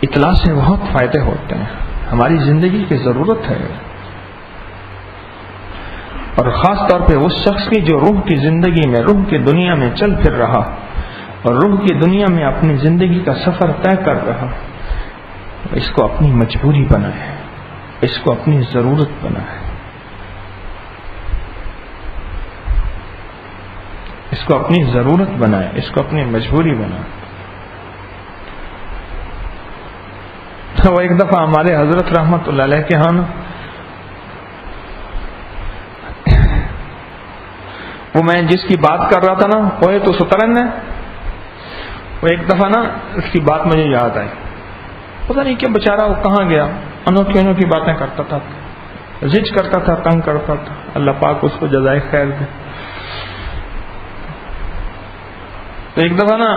اطلاع سے بہت فائدے ہوتے ہیں، ہماری زندگی کی ضرورت ہے، اور خاص طور پہ اس شخص کی جو روح کی زندگی میں، روح کی دنیا میں چل پھر رہا اور روح کی دنیا میں اپنی زندگی کا سفر طے کر رہا. اس کو اپنی مجبوری بنائے، اس کو اپنی ضرورت بنائے، اس کو اپنی ضرورت بنائے، اس کو اپنی مجبوری بنائے. تو ایک دفعہ ہمارے حضرت رحمت اللہ علیہ کے ہاں وہ میں جس کی بات کر رہا تھا نا، وہ تو سترن ہے، وہ ایک دفعہ نا اس کی بات مجھے یاد آئی. پتہ نہیں کہ بیچارہ وہ کہاں گیا، انوکھی باتیں کرتا تھا، زج کرتا تھا، تنگ کرتا تھا. اللہ پاک اس کو جزائے خیر دے. تو ایک دفعہ نا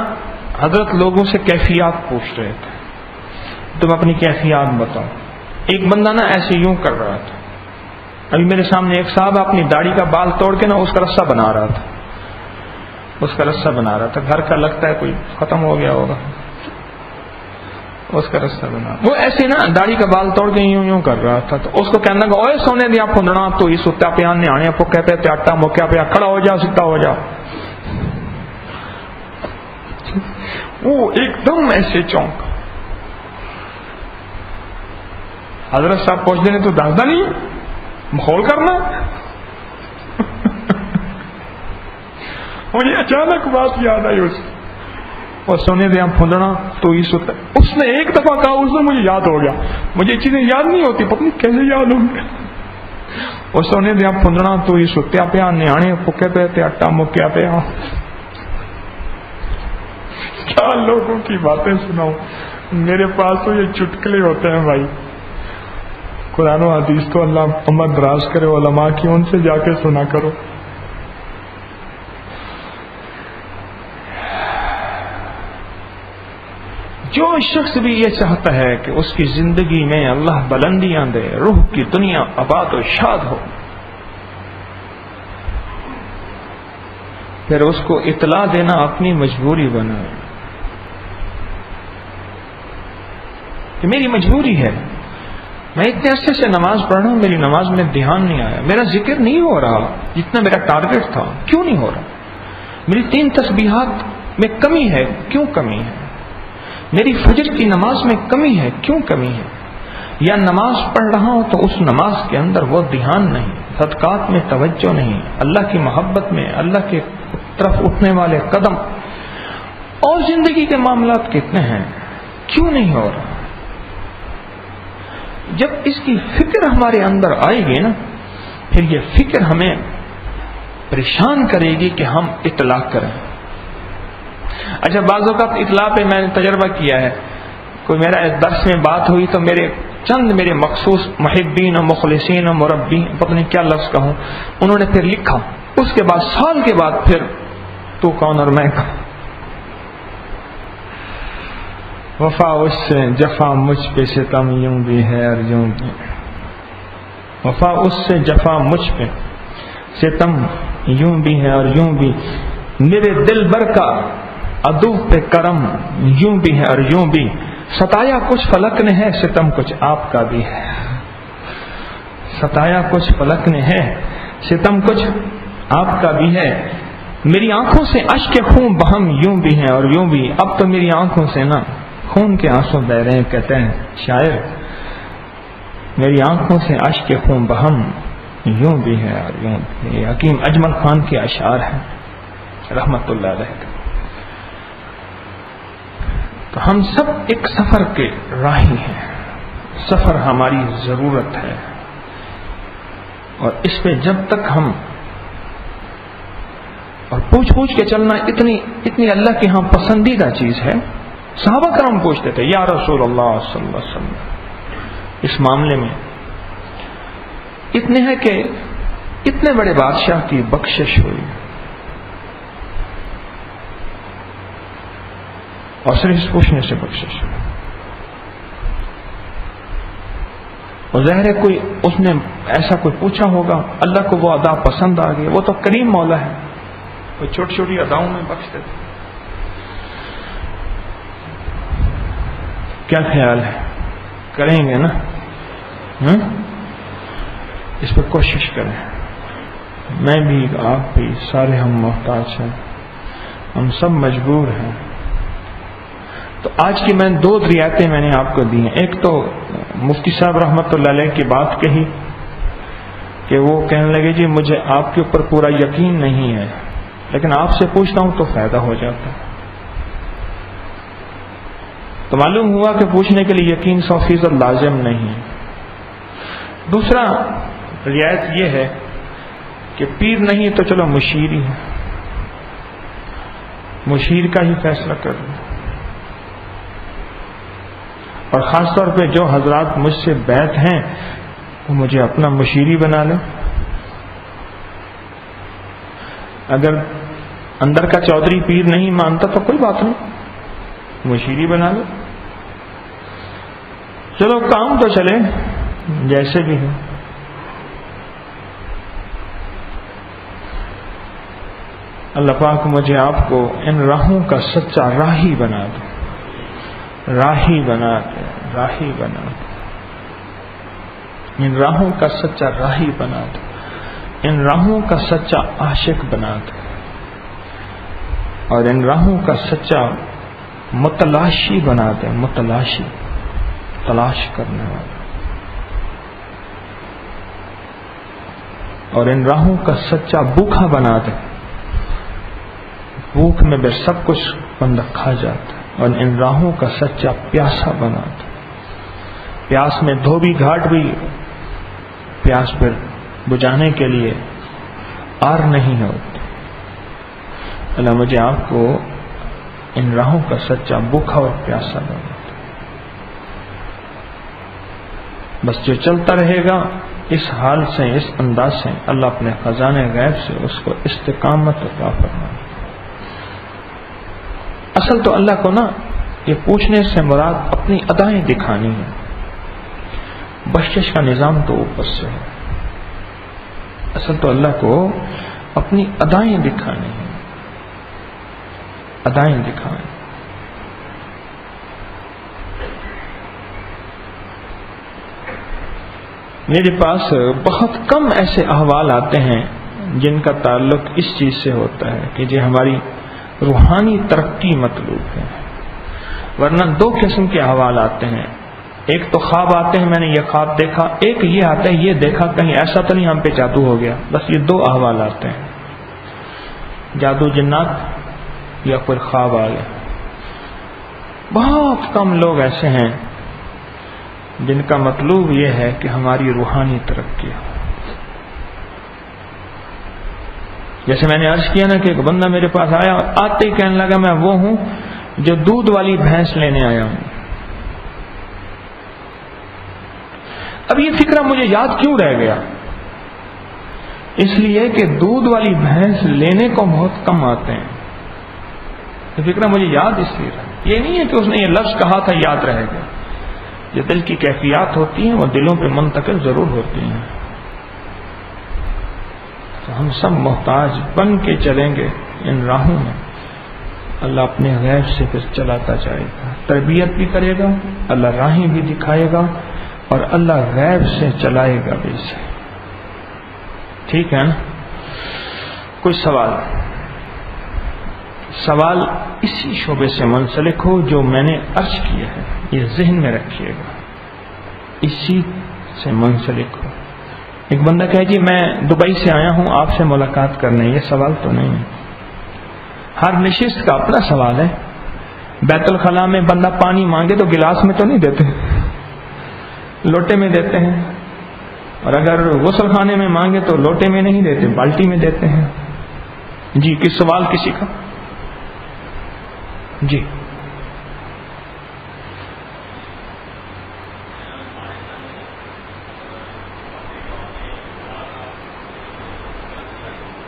حضرت لوگوں سے کیفیات پوچھ رہے تھے، تم اپنی کیفیات بتاؤ. ایک بندہ نا ایسے یوں کر رہا تھا. ابھی میرے سامنے ایک صاحب اپنی داڑھی کا بال توڑ کے نا اس کا رسہ بنا رہا تھا، گھر کا لگتا ہے کوئی ختم ہو گیا ہوگا، اس کا رسہ بنا. وہ ایسے نا داڑھی کا بال توڑ کے یوں کر رہا تھا. تو اس کو کہنا کہ اوے سونے دیا پھندنا تو یہ ستا پیا نیانے پکے پہ آٹا مکیا پیا، کھڑا ہو جا، سیدھا ہو جا. وہ ایک دم ایسے چونک. حضرت صاحب پوچھتے ہیں تو دستا نہیں ماحول کرنا. مجھے اچانک بات یاد آئی اس اور سونے دیا پھندنا تو یہ سوتا. اس نے ایک دفعہ کہا، اس نے مجھے یاد ہو گیا. مجھے چیزیں یاد نہیں ہوتی، پتہ نہیں کیسے یاد ہوں گی. اور سونے دیا پھندنا تو یہ سوتیا پیا، نیانے پکے پہ آٹا مکیا پیا. کیا لوگوں کی باتیں سناؤں، میرے پاس تو یہ چٹکلے ہوتے ہیں بھائی. قرآن و حدیث تو اللہ عمر دراز کرے علماء کی، ان سے جا کے سنا کرو. جو شخص بھی یہ چاہتا ہے کہ اس کی زندگی میں اللہ بلندیاں دے، روح کی دنیا آباد و شاد ہو، پھر اس کو اطلاع دینا اپنی مجبوری بنائے کہ میری مجبوری ہے. میں اتنے عرصے سے نماز پڑھ رہا ہوں، میری نماز میں دھیان نہیں آیا، میرا ذکر نہیں ہو رہا جتنا میرا ٹارگٹ تھا. کیوں نہیں ہو رہا؟ میری 3 تسبیحات میں کمی ہے، کیوں کمی ہے؟ میری فجر کی نماز میں کمی ہے، کیوں کمی ہے؟ یا نماز پڑھ رہا ہوں تو اس نماز کے اندر وہ دھیان نہیں، صدقات میں توجہ نہیں، اللہ کی محبت میں، اللہ کی طرف اٹھنے والے قدم اور زندگی کے معاملات کتنے ہیں، کیوں نہیں ہو رہا؟ جب اس کی فکر ہمارے اندر آئے گی نا، پھر یہ فکر ہمیں پریشان کرے گی کہ ہم اطلاع کریں. اچھا بعض اوقات اطلاع پہ میں نے تجربہ کیا ہے، کوئی میرا درس میں بات ہوئی تو میرے مخصوص محبین اور مخلصین اور مربین، پتہ نہیں کیا لفظ کہوں، انہوں نے پھر لکھا. اس کے بعد سال کے بعد پھر تو کون اور میں کون. وفا اس سے جفا مجھ پہ ستم یوں بھی ہے اور یوں بھی. وفا اس سے جفا مجھ پہ، ستم یوں بھی ہے اور یوں بھی، میرے دل بر کا عدو پہ کرم یوں بھی ہے اور یوں بھی، ستایا کچھ فلک نے ہے، ستم کچھ آپ کا بھی ہے، ستایا کچھ فلک نے ہے، ستم کچھ آپ کا بھی ہے، میری آنکھوں سے اشک خون بہم یوں بھی ہے اور یوں بھی، اب تو میری آنکھوں سے نا خون کے آنسو بہ رہے ہیں، کہتے ہیں شاعر میری آنکھوں سے اشک خون بہم یوں بھی ہے اور یوں بھی۔ یہ حکیم اجمل خان کے اشعار ہیں رحمت اللہ علیہ۔ تو ہم سب ایک سفر کے راہی ہیں، سفر ہماری ضرورت ہے، اور اس پہ جب تک ہم اور پوچھ کے چلنا اتنی اللہ کے ہاں پسندیدہ چیز ہے۔ صحابہ کرام پوچھتے تھے یا رسول اللہ صلی اللہ علیہ وسلم، اس معاملے میں اتنے ہے کہ اتنے بڑے بادشاہ کی بخشش ہوئی اور صرف اس پوچھنے سے بخشش ہوئی، اور ظاہر ہے کوئی اس نے ایسا کوئی پوچھا ہوگا، اللہ کو وہ ادا پسند آ گئی، وہ تو کریم مولا ہے، وہ چھوٹی چھوٹی اداؤں میں بخش دیتے۔ کیا خیال ہے، کریں گے نا؟ اس پہ کوشش کریں، میں بھی آپ بھی سارے ہم محتاج ہیں، ہم سب مجبور ہیں۔ تو آج کی میں 2 رعایتیں میں نے آپ کو دی ہیں۔ ایک تو مفتی صاحب رحمت اللہ علیہ کی بات کہی کہ وہ کہنے لگے جی مجھے آپ کے اوپر پورا یقین نہیں ہے، لیکن آپ سے پوچھتا ہوں تو فائدہ ہو جاتا ہے۔ تو معلوم ہوا کہ پوچھنے کے لیے یقین 100% لازم نہیں ہے۔ دوسرا رعایت یہ ہے کہ پیر نہیں تو چلو مشیر ہی ہے، مشیر کا ہی فیصلہ کر لوں، اور خاص طور پہ جو حضرات مجھ سے بیعت ہیں وہ مجھے اپنا مشیری بنا لیں۔ اگر اندر کا چودھری پیر نہیں مانتا تو کوئی بات نہیں، مشیری بنا لو، چلو کام تو چلے جیسے بھی ہے۔ اللہ پاک مجھے آپ کو ان راہوں کا سچا راہی بنا دے، راہی بنا دے، راہی بنا دے، ان راہوں کا سچا راہی بنا دے، ان راہوں کا سچا عاشق بنا دے، اور ان راہوں کا سچا متلاشی بنا دے، متلاشی، تلاش کرنے والا، اور ان راہوں کا سچا بھوکا بنا دے، بھوک میں بے سب کچھ بندہ کھا جاتا ہے، اور ان راہوں کا سچا پیاسا بنا دے، پیاس میں دھوبی گھاٹ بھی پیاس پر بجھانے کے لیے آر نہیں ہوتی۔ اللہ مجھے آپ کو ان راہوں کا سچا بھوکا اور پیاسا بنا دے۔ بس جو چلتا رہے گا اس حال سے، اس انداز سے، اللہ اپنے خزانے غیب سے اس کو استقامت عطا فرمائے۔ اصل تو اللہ کو نا یہ پوچھنے سے مراد اپنی ادائیں دکھانی ہے، بخشش کا نظام تو اوپر سے ہے، اصل تو اللہ کو اپنی ادائیں دکھانی ہیں، ادائیں دکھائیں۔ میرے پاس بہت کم ایسے احوال آتے ہیں جن کا تعلق اس چیز سے ہوتا ہے کہ یہ ہماری روحانی ترقی مطلوب ہے، ورنہ 2 قسم کے احوال آتے ہیں۔ ایک تو خواب آتے ہیں، میں نے یہ خواب دیکھا، ایک یہ آتا ہے یہ دیکھا کہیں ایسا تو نہیں ہم پہ جادو ہو گیا، بس یہ 2 احوال آتے ہیں، جادو جنات یا کوئی خواب آ گیا۔ بہت کم لوگ ایسے ہیں جن کا مطلوب یہ ہے کہ ہماری روحانی ترقی ہو۔ جیسے میں نے عرض کیا نا کہ ایک بندہ میرے پاس آیا اور آتے ہی کہنے لگا میں وہ ہوں جو دودھ والی بھینس لینے آیا ہوں۔ اب یہ فکرہ مجھے یاد کیوں رہ گیا؟ اس لیے کہ دودھ والی بھینس لینے کو بہت کم آتے ہیں، یہ فکرہ مجھے یاد اس لیے رہا۔ یہ نہیں ہے کہ اس نے یہ لفظ کہا تھا یاد رہ گیا، جو دل کی کیفیات ہوتی ہیں وہ دلوں پہ منتقل ضرور ہوتی ہیں۔ تو ہم سب محتاج بن کے چلیں گے ان راہوں میں، اللہ اپنے غیب سے پھر چلاتا جائے گا، تربیت بھی کرے گا، اللہ راہیں بھی دکھائے گا، اور اللہ غیب سے چلائے گا بھی سے. ٹھیک ہے نا؟ کوئی سوال اسی شعبے سے منسلک ہو جو میں نے عرض کیا ہے، یہ ذہن میں رکھیے گا، اسی سے منسلک ہو. ایک بندہ کہے جی میں دبئی سے آیا ہوں آپ سے ملاقات کرنے، یہ سوال تو نہیں ہے. ہر نشست کا اپنا سوال ہے. بیت الخلاء میں بندہ پانی مانگے تو گلاس میں تو نہیں دیتے، لوٹے میں دیتے ہیں، اور اگر غسل خانے میں مانگے تو لوٹے میں نہیں دیتے، بالٹی میں دیتے ہیں. جی کس سوال کسی کا؟ جی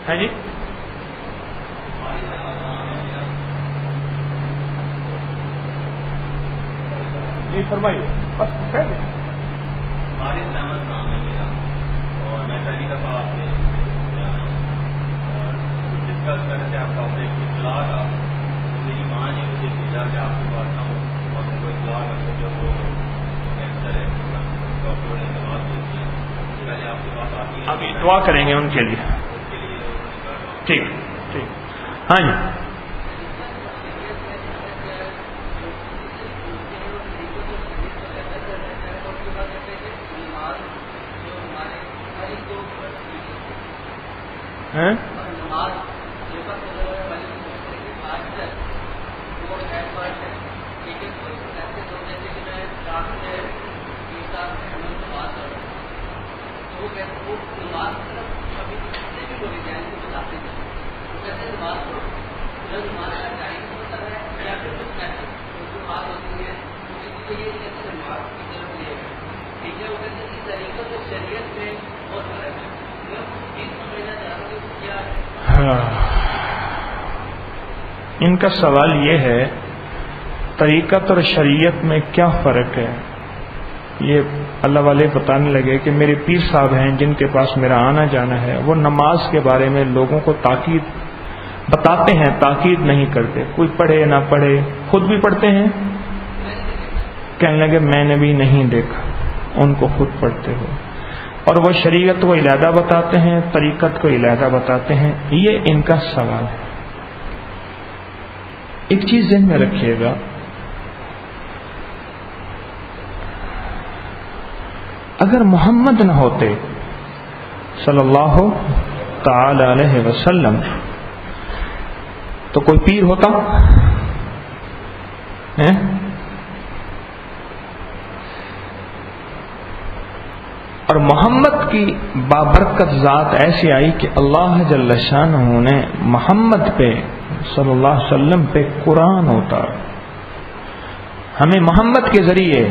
ہے جی جی فرمائیے. بس ہماری سہمت کام ہے میرا، اور میں پہلی دفعہ آپ سے ڈسکس کرنے سے آپ کا ایک اطلاع تھا. میری ماں نے مجھے بھیجا کہ آپ کے پاس آؤں اور ان کو اطلاع کرتے جب وہ کینسر ہے ڈاکٹر نے دوا دی ہے، پہلے آپ کے پاس آتی ہے. ابھی دعا کریں گے ان کے لیے. ٹھیک ٹھیک. ہاں جی ان کا سوال یہ ہے طریقت اور شریعت میں کیا فرق ہے. یہ اللہ والے بتانے لگے کہ میرے پیر صاحب ہیں جن کے پاس میرا آنا جانا ہے، وہ نماز کے بارے میں لوگوں کو تاکید بتاتے ہیں، تاکید نہیں کرتے. کوئی پڑھے نہ پڑھے، خود بھی پڑھتے ہیں. کہنے لگے میں نے بھی نہیں دیکھا ان کو خود پڑھتے ہو، اور وہ شریعت کو علیحدہ بتاتے ہیں، طریقت کو علیحدہ بتاتے ہیں. یہ ان کا سوال ہے. ایک چیز ذہن میں رکھیے گا، اگر محمد نہ ہوتے صلی اللہ تعالی علیہ وسلم تو کوئی پیر ہوتا؟ اور محمد کی بابرکت ذات ایسی آئی کہ اللہ جل شانہ نے محمد پہ صلی اللہ علیہ وسلم پہ قرآن اتارا. ہمیں محمد کے ذریعے،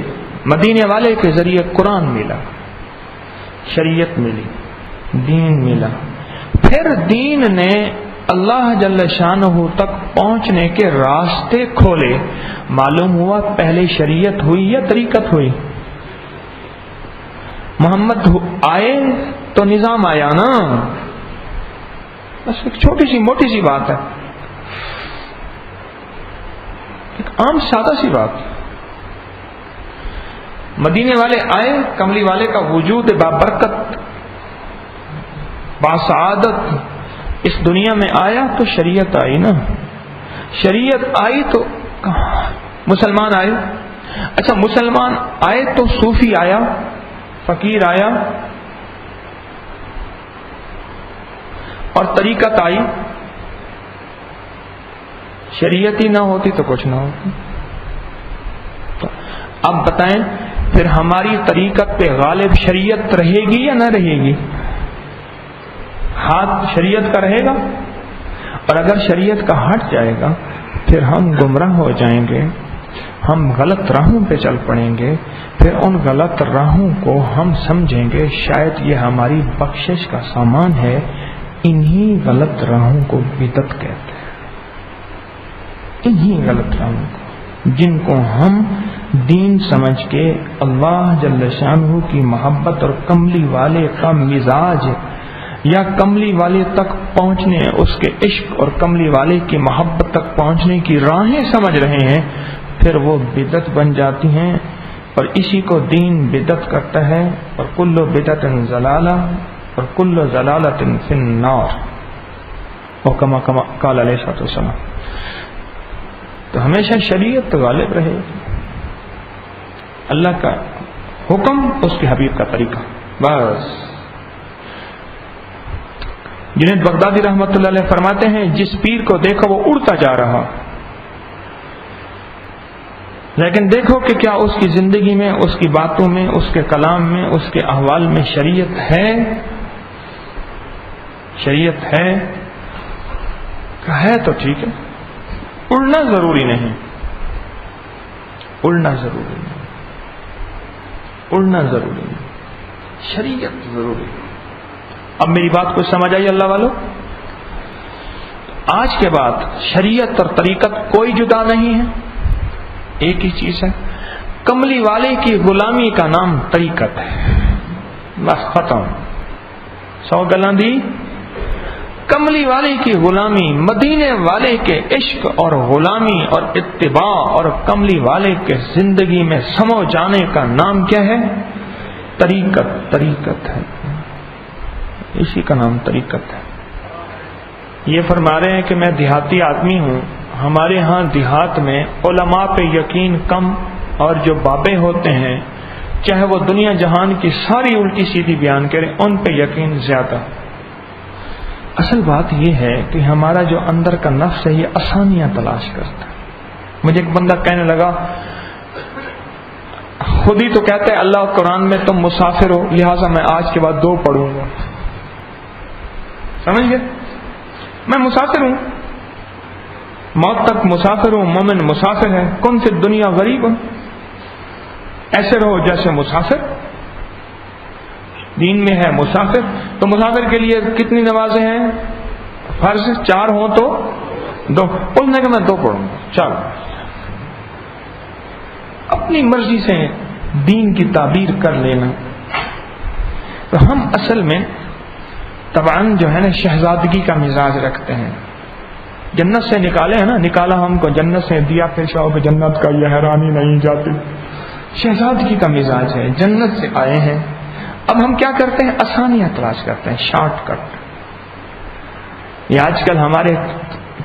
مدینے والے کے ذریعے قرآن ملا، شریعت ملی، دین ملا. پھر دین نے اللہ جل شانہ تک پہنچنے کے راستے کھولے. معلوم ہوا پہلے شریعت ہوئی یا طریقت ہوئی؟ محمد آئے تو نظام آیا نا. بس ایک چھوٹی سی موٹی سی بات ہے، ایک عام سادہ سی بات. مدینے والے آئے، کملی والے کا وجود بابرکت باسعادت اس دنیا میں آیا تو شریعت آئی نا. شریعت آئی تو مسلمان آئے. اچھا مسلمان آئے تو صوفی آیا، فقیر آیا، اور طریقت آئی. شریعت ہی نہ ہوتی تو کچھ نہ ہوتی. تو اب بتائیں پھر ہماری طریقت پہ غالب شریعت رہے گی یا نہ رہے گی؟ ہاتھ شریعت کا رہے گا، اور اگر شریعت کا ہٹ جائے گا پھر ہم گمراہ ہو جائیں گے، ہم غلط راہوں پہ چل پڑیں گے. پھر ان غلط راہوں کو ہم سمجھیں گے شاید یہ ہماری بخشش کا سامان ہے. انہی غلط راہوں کو بدعت کہتے ہیں. انہی غلط راہوں کو جن کو ہم دین سمجھ کے اللہ جل شانہ کی محبت اور کملی والے کا مزاج یا کملی والے تک پہنچنے، اس کے عشق اور کملی والے کی محبت تک پہنچنے کی راہیں سمجھ رہے ہیں، پھر وہ بدعت بن جاتی ہیں، اور اسی کو دین بدعت کرتا ہے، اور کل بدعت ضلالہ اور کل ضلالۃ فی النار، اور کما قال علیہ الصلوۃ والسلام۔ تو ہمیشہ شریعت غالب رہے، اللہ کا حکم، اس کے حبیب کا طریقہ، بس۔ جنید بغدادی رحمۃ اللہ علیہ فرماتے ہیں جس پیر کو دیکھو وہ اڑتا جا رہا، لیکن دیکھو کہ کیا اس کی زندگی میں، اس کی باتوں میں، اس کے کلام میں، اس کے احوال میں شریعت ہے؟ شریعت ہے تو ٹھیک ہے، اڑنا ضروری نہیں، اڑنا ضروری نہیں، اڑنا ضروری نہیں، شریعت ضروری ہے۔ اب میری بات کو سمجھ آئی اللہ والوں؟ آج کے بعد شریعت اور طریقت کوئی جدا نہیں ہے، ایک ہی چیز ہے۔ کملی والے کی غلامی کا نام طریقت ہے، بس ختم، 100 گلاں دی۔ کملی والے کی غلامی، مدینے والے کے عشق اور غلامی اور اتباع اور کملی والے کے زندگی میں سمو جانے کا نام کیا ہے؟ طریقت، طریقت ہے، اسی کا نام طریقت ہے۔ یہ فرما رہے ہیں کہ میں دیہاتی آدمی ہوں، ہمارے ہاں دیہات میں علماء پہ یقین کم، اور جو بابے ہوتے ہیں چاہے وہ دنیا جہان کی ساری الٹی سیدھی بیان کریں، ان پہ یقین زیادہ۔ اصل بات یہ ہے کہ ہمارا جو اندر کا نفس ہے یہ آسانیاں تلاش کرتا ہے۔ مجھے ایک بندہ کہنے لگا، خود ہی تو کہتا ہے اللہ قرآن میں تم مسافر ہو، لہٰذا میں آج کے بعد 2 پڑھوں گا۔ سمجھ گئے؟ میں مسافر ہوں، موت تک مسافر ہوں، مومن مسافر ہے، کون سی دنیا غریب ہوں، ایسے رہو جیسے مسافر، دین میں ہے مسافر۔ تو مسافر کے لیے کتنی نمازیں ہیں؟ فرض 4 ہوں تو 2، اس نے کہا میں 2 پڑھوں گا، چلو۔ اپنی مرضی سے دین کی تعبیر کر لینا۔ تو ہم اصل میں طبعاً جو ہے نا شہزادگی کا مزاج رکھتے ہیں، جنت سے نکالے ہیں نا، نکالا ہم کو جنت سے، دیا پیشہ کہ جنت کا یہ حیرانی نہیں جاتی، شہزادگی کا مزاج ہے، جنت سے آئے ہیں۔ اب ہم کیا کرتے ہیں؟ آسانیاں تلاش کرتے ہیں، شارٹ کٹ۔ یہ آج کل ہمارے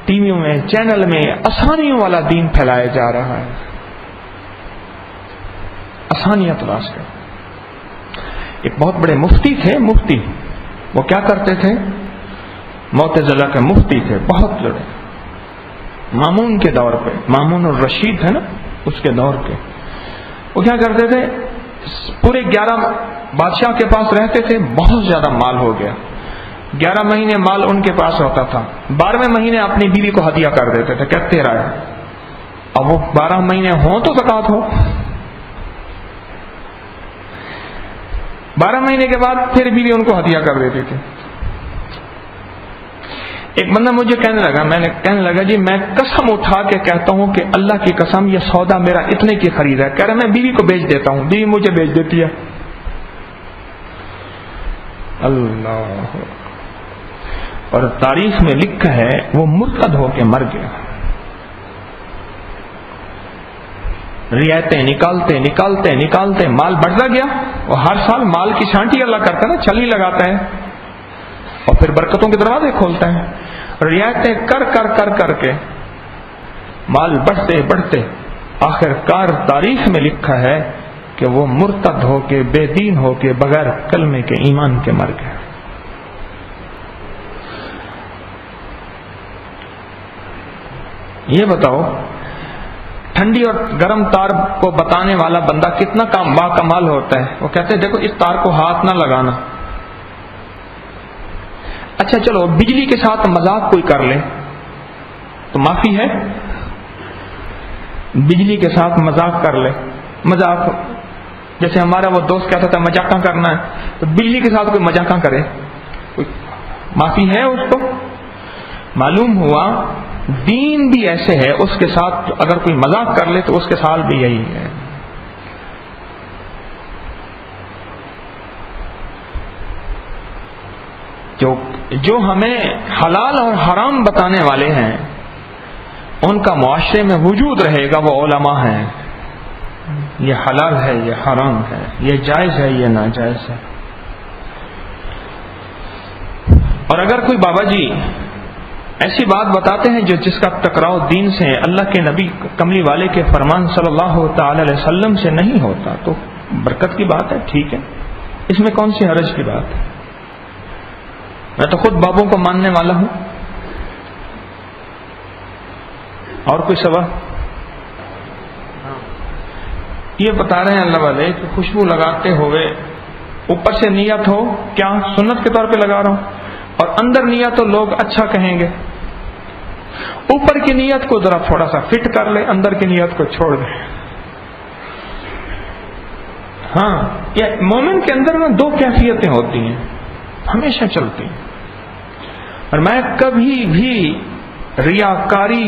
ٹی ویوں میں، چینل میں آسانیوں والا دین پھیلایا جا رہا ہے، آسانیاں تلاش کر۔ ایک بہت بڑے مفتی تھے، مفتی، وہ کیا کرتے تھے؟ معتزلہ کے مفتی تھے، بہت لڑے، مامون کے دور پہ، مامون الرشید ہے نا، اس کے دور کے۔ وہ کیا کرتے تھے؟ پورے 11 بادشاہ کے پاس رہتے تھے، بہت زیادہ مال ہو گیا، 11 مہینے مال ان کے پاس ہوتا تھا، 12ویں مہینے اپنی بیوی کو ہدیہ کر دیتے تھے، کہتے رہے۔ اب وہ 12 مہینے ہوں تو زکوٰۃ ہو، 12 مہینے کے بعد پھر بیوی ان کو ہدیہ کر دیتی تھی۔ ایک بندہ مجھے کہنے لگا جی میں قسم اٹھا کے کہتا ہوں کہ اللہ کی قسم یہ سودا میرا اتنے کی خرید ہے، کہہ رہا میں بیوی کو بیچ دیتا ہوں، بیوی مجھے بیچ دیتی ہے۔ اللہ، اور تاریخ میں لکھا ہے وہ مرتد ہو کے مر گیا۔ رعایتیں نکالتے نکالتے نکالتے مال بڑھتا گیا، اور ہر سال مال کی چھانٹی اللہ کرتا ہے نا، چھلی لگاتا ہے اور پھر برکتوں کے دروازے کھولتا ہے۔ رعایتیں کر کر کر کر کے مال بڑھتے بڑھتے آخر کار تاریخ میں لکھا ہے کہ وہ مرتد ہو کے، بے دین ہو کے، بغیر کلمے کے، ایمان کے مر گیا۔ یہ بتاؤ ٹھنڈی اور گرم تار کو بتانے والا بندہ کتنا با کمال ہوتا ہے۔ وہ کہتے ہیں دیکھو اس تار کو ہاتھ نہ لگانا۔ اچھا چلو بجلی کے ساتھ مذاق کوئی کر لے تو معافی ہے؟ بجلی کے ساتھ مذاق کر لے، مذاق جیسے ہمارا وہ دوست کہتا تھا مذاقاں کرنا ہے، تو بجلی کے ساتھ کوئی مذاقاں کرے کوئی معافی ہے اس کو؟ معلوم ہوا دین بھی ایسے ہے، اس کے ساتھ اگر کوئی مذاق کر لے تو اس کے ساتھ بھی یہی ہے۔ جو جو ہمیں حلال اور حرام بتانے والے ہیں ان کا معاشرے میں وجود رہے گا، وہ علماء ہیں. یہ حلال ہے، یہ حرام ہے، یہ جائز ہے، یہ ناجائز ہے. اور اگر کوئی بابا جی ایسی بات بتاتے ہیں جس کا ٹکراؤ دین سے، اللہ کے نبی کملی والے کے فرمان صلی اللہ تعالی علیہ وسلم سے نہیں ہوتا، تو برکت کی بات ہے، ٹھیک ہے، اس میں کون سی حرج کی بات ہے؟ میں تو خود بابوں کو ماننے والا ہوں. اور کوئی سوال؟ یہ بتا رہے ہیں اللہ والے کہ خوشبو لگاتے ہوئے اوپر سے نیت ہو، کیا سنت کے طور پہ لگا رہا ہوں، اور اندر نیت تو لوگ اچھا کہیں گے. اوپر کی نیت کو ذرا تھوڑا سا فٹ کر لے، اندر کی نیت کو چھوڑ دے. ہاں، یہ مومن کے اندر میں 2 کیفیتیں ہوتی ہیں، ہمیشہ چلتی ہیں. اور میں کبھی بھی ریاکاری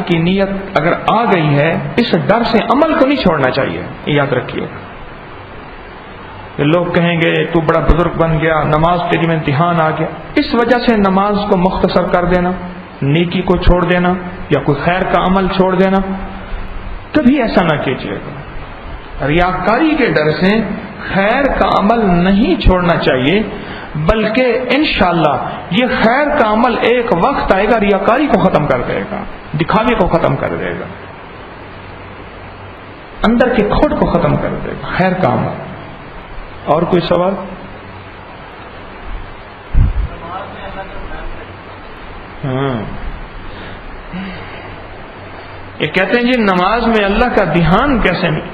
کی نیت اگر آ گئی ہے، اس ڈر سے عمل کو نہیں چھوڑنا چاہیے. یاد رکھیے کہ لوگ کہیں گے تو بڑا بزرگ بن گیا، نماز تیری میں امتحان آ گیا، اس وجہ سے نماز کو مختصر کر دینا، نیکی کو چھوڑ دینا، یا کوئی خیر کا عمل چھوڑ دینا، کبھی ایسا نہ کیجیے گا. ریاکاری کے ڈر سے خیر کا عمل نہیں چھوڑنا چاہیے، بلکہ انشاءاللہ یہ خیر کا عمل ایک وقت آئے گا ریاکاری کو ختم کر دے گا، دکھاوے کو ختم کر دے گا، اندر کی کھوٹ کو ختم کر دے گا خیر کا عمل. اور کوئی سوال؟ ہاں، یہ کہتے ہیں جی نماز میں اللہ کا دھیان کیسے نہیں؟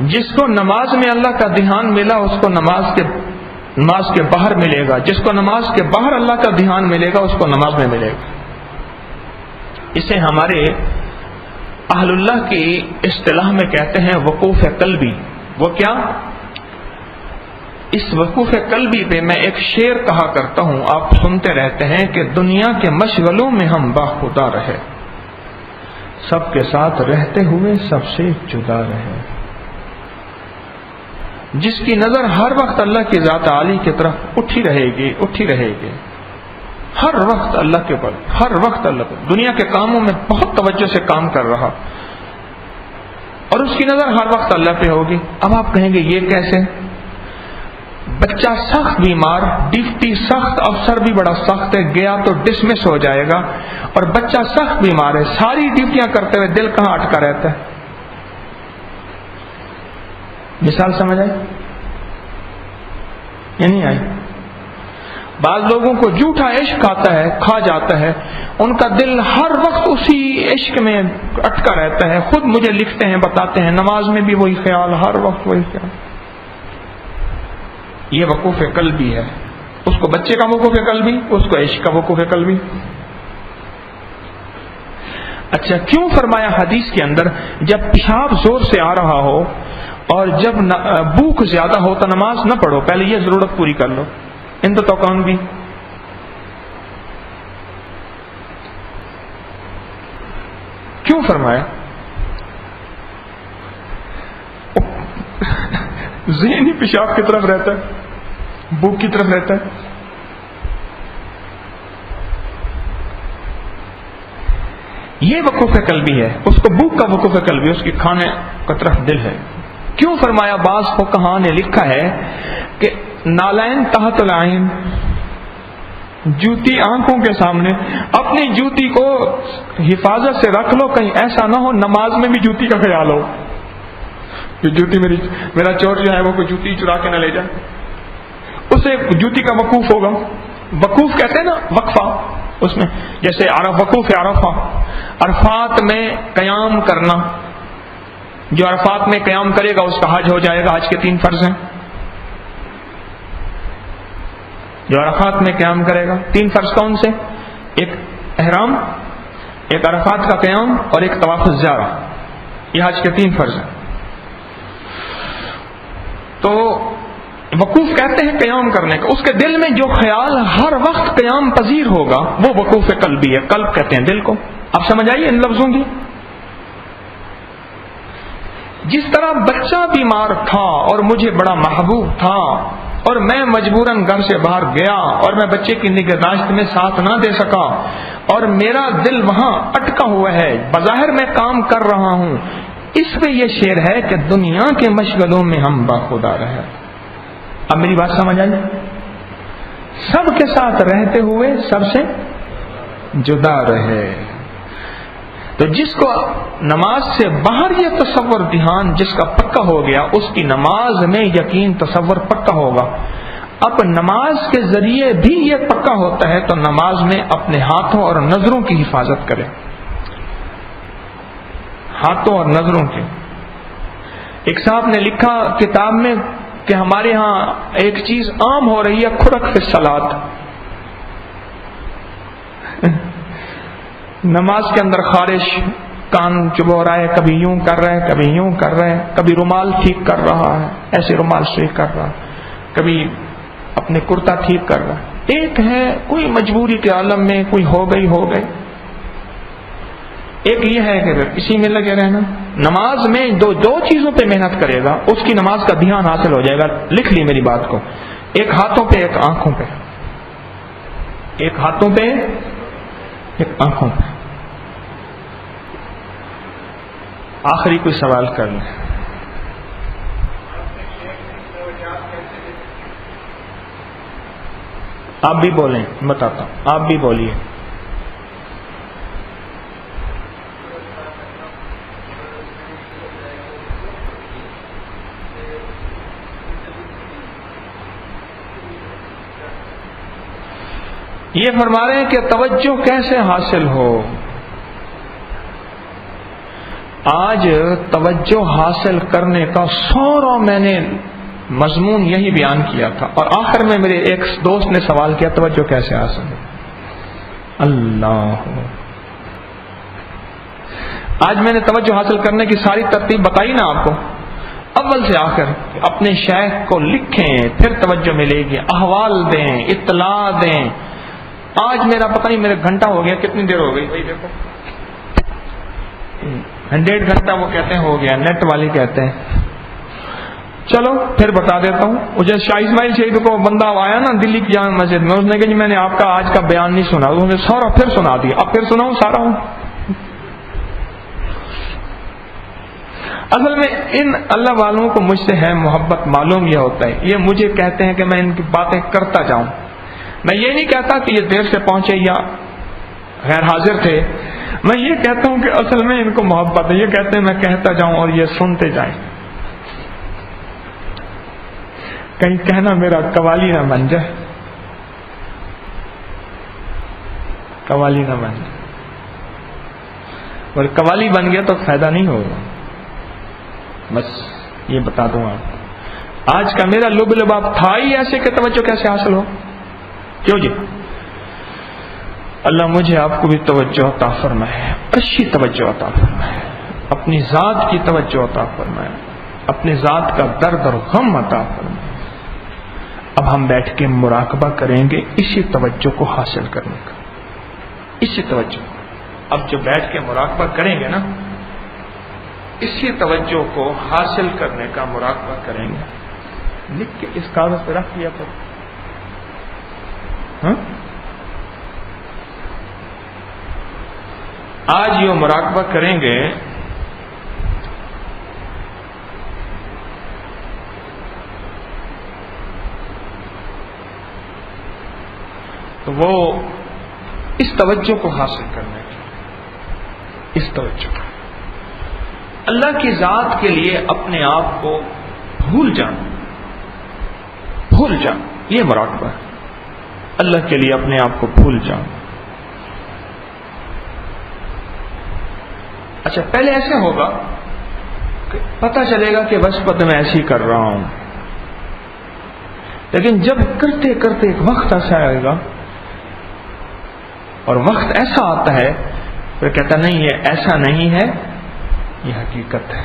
جس کو نماز میں اللہ کا دھیان ملا اس کو نماز کے باہر ملے گا، جس کو نماز کے باہر اللہ کا دھیان ملے گا اس کو نماز میں ملے گا. اسے ہمارے اہل اللہ کی اصطلاح میں کہتے ہیں وقوف قلبی. وہ کیا؟ اس وقوف قلبی پہ میں ایک شعر کہا کرتا ہوں، آپ سنتے رہتے ہیں کہ دنیا کے مشغلوں میں ہم باخدا رہے، سب کے ساتھ رہتے ہوئے سب سے جدا رہے. جس کی نظر ہر وقت اللہ کی ذات عالی کی طرف اٹھی رہے گی، ہر وقت اللہ کے پر، ہر وقت اللہ پر، دنیا کے کاموں میں بہت توجہ سے کام کر رہا، اور اس کی نظر ہر وقت اللہ پہ ہوگی. اب آپ کہیں گے یہ کیسے؟ بچہ سخت بیمار، ڈیوٹی سخت، افسر بھی بڑا سخت ہے، گیا تو ڈسمس ہو جائے گا، اور بچہ سخت بیمار ہے، ساری ڈیوٹیاں کرتے ہوئے دل کہاں اٹکا رہتا ہے؟ مثال سمجھ آئی یا نہیں آئی؟ بعض لوگوں کو جھوٹا عشق آتا ہے، کھا جاتا ہے، ان کا دل ہر وقت اسی عشق میں اٹکا رہتا ہے. خود مجھے لکھتے ہیں، بتاتے ہیں نماز میں بھی وہی خیال، ہر وقت وہی خیال. یہ وقوف قلبی ہے. اس کو بچے کا وقوف قلبی، اس کو عشق کا وقوف قلبی. اچھا، کیوں فرمایا حدیث کے اندر جب پیشاب زور سے آ رہا ہو اور جب بھوک زیادہ ہو تو نماز نہ پڑھو، پہلے یہ ضرورت پوری کر لو. ان تو کون بھی کیوں فرمایا؟ ذہن ہی پیشاب کی طرف رہتا ہے، بھوک کی طرف رہتا ہے. یہ وقوف قلبی ہے، اس کو بھوک کا وقوف قلبی، اس کی کھانے کی طرف دل ہے. کیوں فرمایا؟ بعض فقہاء نے لکھا ہے کہ نالین تحت العین، جوتی آنکھوں کے سامنے، اپنی جوتی کو حفاظت سے رکھ لو، کہیں ایسا نہ ہو نماز میں بھی جوتی کا خیال ہو کہ جوتی میرا چور جو ہے وہ کوئی جوتی چرا کے نہ لے جائے. اسے جوتی کا وقوف ہوگا. وقوف کہتے ہیں نا وقفہ، اس میں جیسے وقوف عرفہ، عرفات میں قیام کرنا. جو عرفات میں قیام کرے گا اس کا حج ہو جائے گا. حج کے 3 فرض ہیں. جو عرفات میں قیام کرے گا، 3 فرض کون سے؟ ایک احرام، ایک عرفات کا قیام، اور ایک طواف الزیارہ. یہ حج کے 3 فرض ہیں. تو وقوف کہتے ہیں قیام کرنے کا. اس کے دل میں جو خیال ہر وقت قیام پذیر ہوگا وہ وقوف قلبی ہے. قلب کہتے ہیں دل کو. اب سمجھ آئیے ان لفظوں کی؟ جس طرح بچہ بیمار تھا اور مجھے بڑا محبوب تھا اور میں مجبوراً گھر سے باہر گیا اور میں بچے کی نگہداشت میں ساتھ نہ دے سکا اور میرا دل وہاں اٹکا ہوا ہے، بظاہر میں کام کر رہا ہوں، اس میں یہ شعر ہے کہ دنیا کے مشغلوں میں ہم باخدا رہے۔ اب میری بات سمجھ آئی؟ سب کے ساتھ رہتے ہوئے سب سے جدا رہے۔ تو جس کو نماز سے باہر یہ تصور دھیان جس کا پکا ہو گیا، اس کی نماز میں یقین تصور پکا ہوگا۔ اب نماز کے ذریعے بھی یہ پکا ہوتا ہے تو نماز میں اپنے ہاتھوں اور نظروں کی حفاظت کرے، ہاتھوں اور نظروں کی۔ ایک صاحب نے لکھا کتاب میں کہ ہمارے ہاں ایک چیز عام ہو رہی ہے، کھرک فی الصلاۃ، نماز کے اندر خارش، کان چبو رہا ہے، کبھی یوں کر رہا ہے، کبھی یوں کر رہا ہے، کبھی رومال ٹھیک کر رہا ہے، ایسے رومال سے کر رہا، کبھی اپنے کرتا ٹھیک کر رہا۔ ایک ہے کوئی مجبوری کے عالم میں کوئی ہو گئی، ایک یہ ہے کہ اسی میں لگے رہنا۔ نماز میں دو چیزوں پہ محنت کرے گا، اس کی نماز کا دھیان حاصل ہو جائے گا۔ لکھ لی میری بات کو، ایک ہاتھوں پہ، ایک آنکھوں پہ، ایک ہاتھوں پہ، ایک آنکھوں پہ۔ آخری کوئی سوال کر لیں۔ آپ بھی بولیں، بتاتا ہوں، آپ بھی بولیے۔ یہ فرما رہے ہیں کہ توجہ کیسے حاصل ہو۔ آج توجہ حاصل کرنے کا سورا میں نے مضمون یہی بیان کیا تھا، اور آخر میں میرے ایک دوست نے سوال کیا توجہ کیسے حاصل ہو۔ اللہ، آج میں نے توجہ حاصل کرنے کی ساری ترتیب بتائی نا آپ کو، اول سے آخر۔ اپنے شیخ کو لکھیں، پھر توجہ ملے گی، احوال دیں، اطلاع دیں۔ آج میرا پتہ نہیں میرے گھنٹہ ہو گیا، کتنی دیر ہو گئی بھائی دیکھو، 1.5 گھنٹہ وہ کہتے ہیں ہو گیا، نیٹ والی کہتے ہیں۔ چلو پھر بتا دیتا ہوں۔ مجھے شاہ اسماعیل شہید کو بندہ آیا نا دلی کی جامع مسجد میں، اس نے کہا جی میں نے آپ کا آج کا بیان نہیں سنا، اس نے سارا پھر سنا دیا، اب پھر سناؤں سارا ہوں۔ اصل میں ان اللہ والوں کو مجھ سے ہے محبت، معلوم یہ ہوتا ہے، یہ مجھے کہتے ہیں کہ میں ان کی باتیں کرتا جاؤں۔ میں یہ نہیں کہتا کہ یہ دیر سے پہنچے یا غیر حاضر تھے، میں یہ کہتا ہوں کہ اصل میں ان کو محبت ہے، یہ کہتے ہیں میں کہتا جاؤں اور یہ سنتے جائیں، کہیں کہنا میرا قوالی نہ بن جائے، قوالی نہ بن جائے، اور قوالی بن گیا تو فائدہ نہیں ہوگا۔ بس یہ بتا دوں آپ کو، آج کا میرا لب لباب تھا ہی ایسے کہ توجہ کیسے حاصل ہو۔ کیوں جی؟ اللہ مجھے آپ کو بھی توجہ عطا فرمائے، اچھی توجہ عطا فرمائے، اپنی ذات کی توجہ عطا فرمائے، اپنی ذات کا درد اور غم عطا فرمائے۔ اب ہم بیٹھ کے مراقبہ کریں گے اسی توجہ کو حاصل کرنے کا، اسی توجہ۔ اب جو بیٹھ کے مراقبہ کریں گے نا، اسی توجہ کو حاصل کرنے کا مراقبہ کریں گے۔ لکھ کے اس کاغذ پہ رکھ دیا کرو، ہاں؟ آج یہ مراقبہ کریں گے تو وہ اس توجہ کو حاصل کرنے کی، اس توجہ کو اللہ کی ذات کے لیے اپنے آپ کو بھول جانا، بھول جانا، یہ مراقبہ ہے۔ اللہ کے لیے اپنے آپ کو بھول جانا۔ اچھا پہلے ایسے ہوگا کہ پتہ چلے گا کہ بس میں ایسے ہی کر رہا ہوں، لیکن جب کرتے کرتے ایک وقت ایسا آئے گا، اور وقت ایسا آتا ہے پھر کہتا نہیں یہ ایسا نہیں ہے، یہ حقیقت ہے۔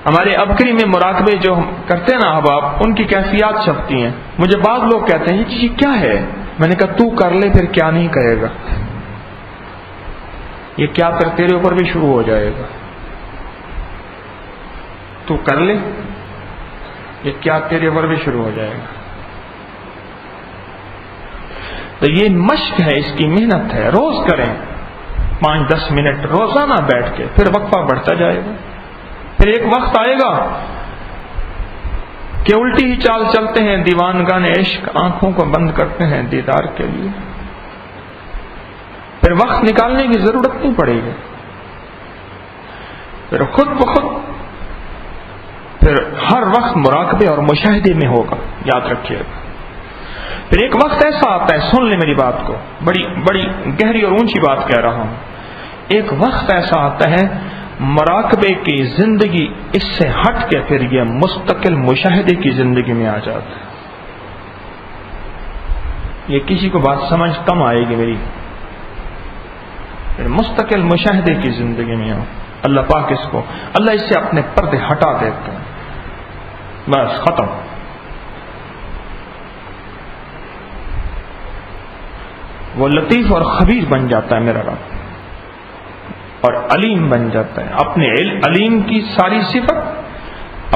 ہمارے ابکری میں مراقبے جو ہم کرتے ہیں نا احباب، ان کی کیفیات چھپتی ہیں۔ مجھے بعض لوگ کہتے ہیں یہ چیز کیا ہے، میں نے کہا تو کر لے پھر کیا نہیں کہے گا، یہ کیا پھر تیرے اوپر بھی شروع ہو جائے گا۔ تو کر لے، یہ کیا تیرے ور بھی شروع ہو جائے گا. تو یہ مشق ہے، اس کی محنت ہے. روز کریں 5-10 منٹ روزانہ بیٹھ کے، پھر وقفہ بڑھتا جائے گا. پھر ایک وقت آئے گا کہ الٹی ہی چال چلتے ہیں، دیوانگان عشق آنکھوں کو بند کرتے ہیں دیدار کے لیے. پھر وقت نکالنے کی ضرورت نہیں پڑے گی، پھر خود بخود پھر ہر وقت مراقبے اور مشاہدے میں ہوگا. یاد رکھیے گا. پھر ایک وقت ایسا آتا ہے، سن لیں میری بات کو، بڑی بڑی گہری اور اونچی بات کہہ رہا ہوں. ایک وقت ایسا آتا ہے مراقبے کی زندگی اس سے ہٹ کے پھر یہ مستقل مشاہدے کی زندگی میں آ جاتا ہے. یہ کسی کو بات سمجھ کم آئے گی میری. پھر مستقل مشاہدے کی زندگی میں آؤ. اللہ پاک اس کو، اللہ اس سے اپنے پردے ہٹا دیتے ہیں. بس ختم. وہ لطیف اور خبیر بن جاتا ہے میرا رب، اور علیم بن جاتا ہے. اپنے علیم کی ساری صفت،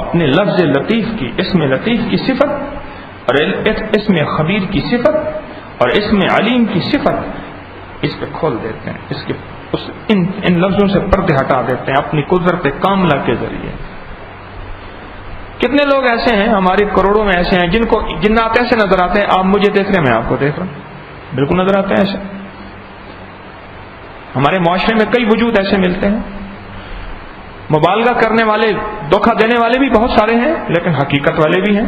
اپنے لفظ لطیف کی، اسم لطیف کی صفت، اور اسم خبیر کی صفت، اور اسم علیم کی صفت اس پہ کھول دیتے ہیں. اس کے ان لفظوں سے پردے ہٹا دیتے ہیں اپنی قدرت کاملہ کے ذریعے. کتنے لوگ ایسے ہیں ہمارے کروڑوں میں ایسے ہیں جن کو جنات ایسے نظر آتے ہیں، آپ مجھے دیکھ رہے ہیں، میں آپ کو دیکھ رہا ہوں، بالکل نظر آتے ہیں ایسے. ہمارے معاشرے میں کئی وجود ایسے ملتے ہیں. مبالغہ کرنے والے، دھوکہ دینے والے بھی بہت سارے ہیں، لیکن حقیقت والے بھی ہیں.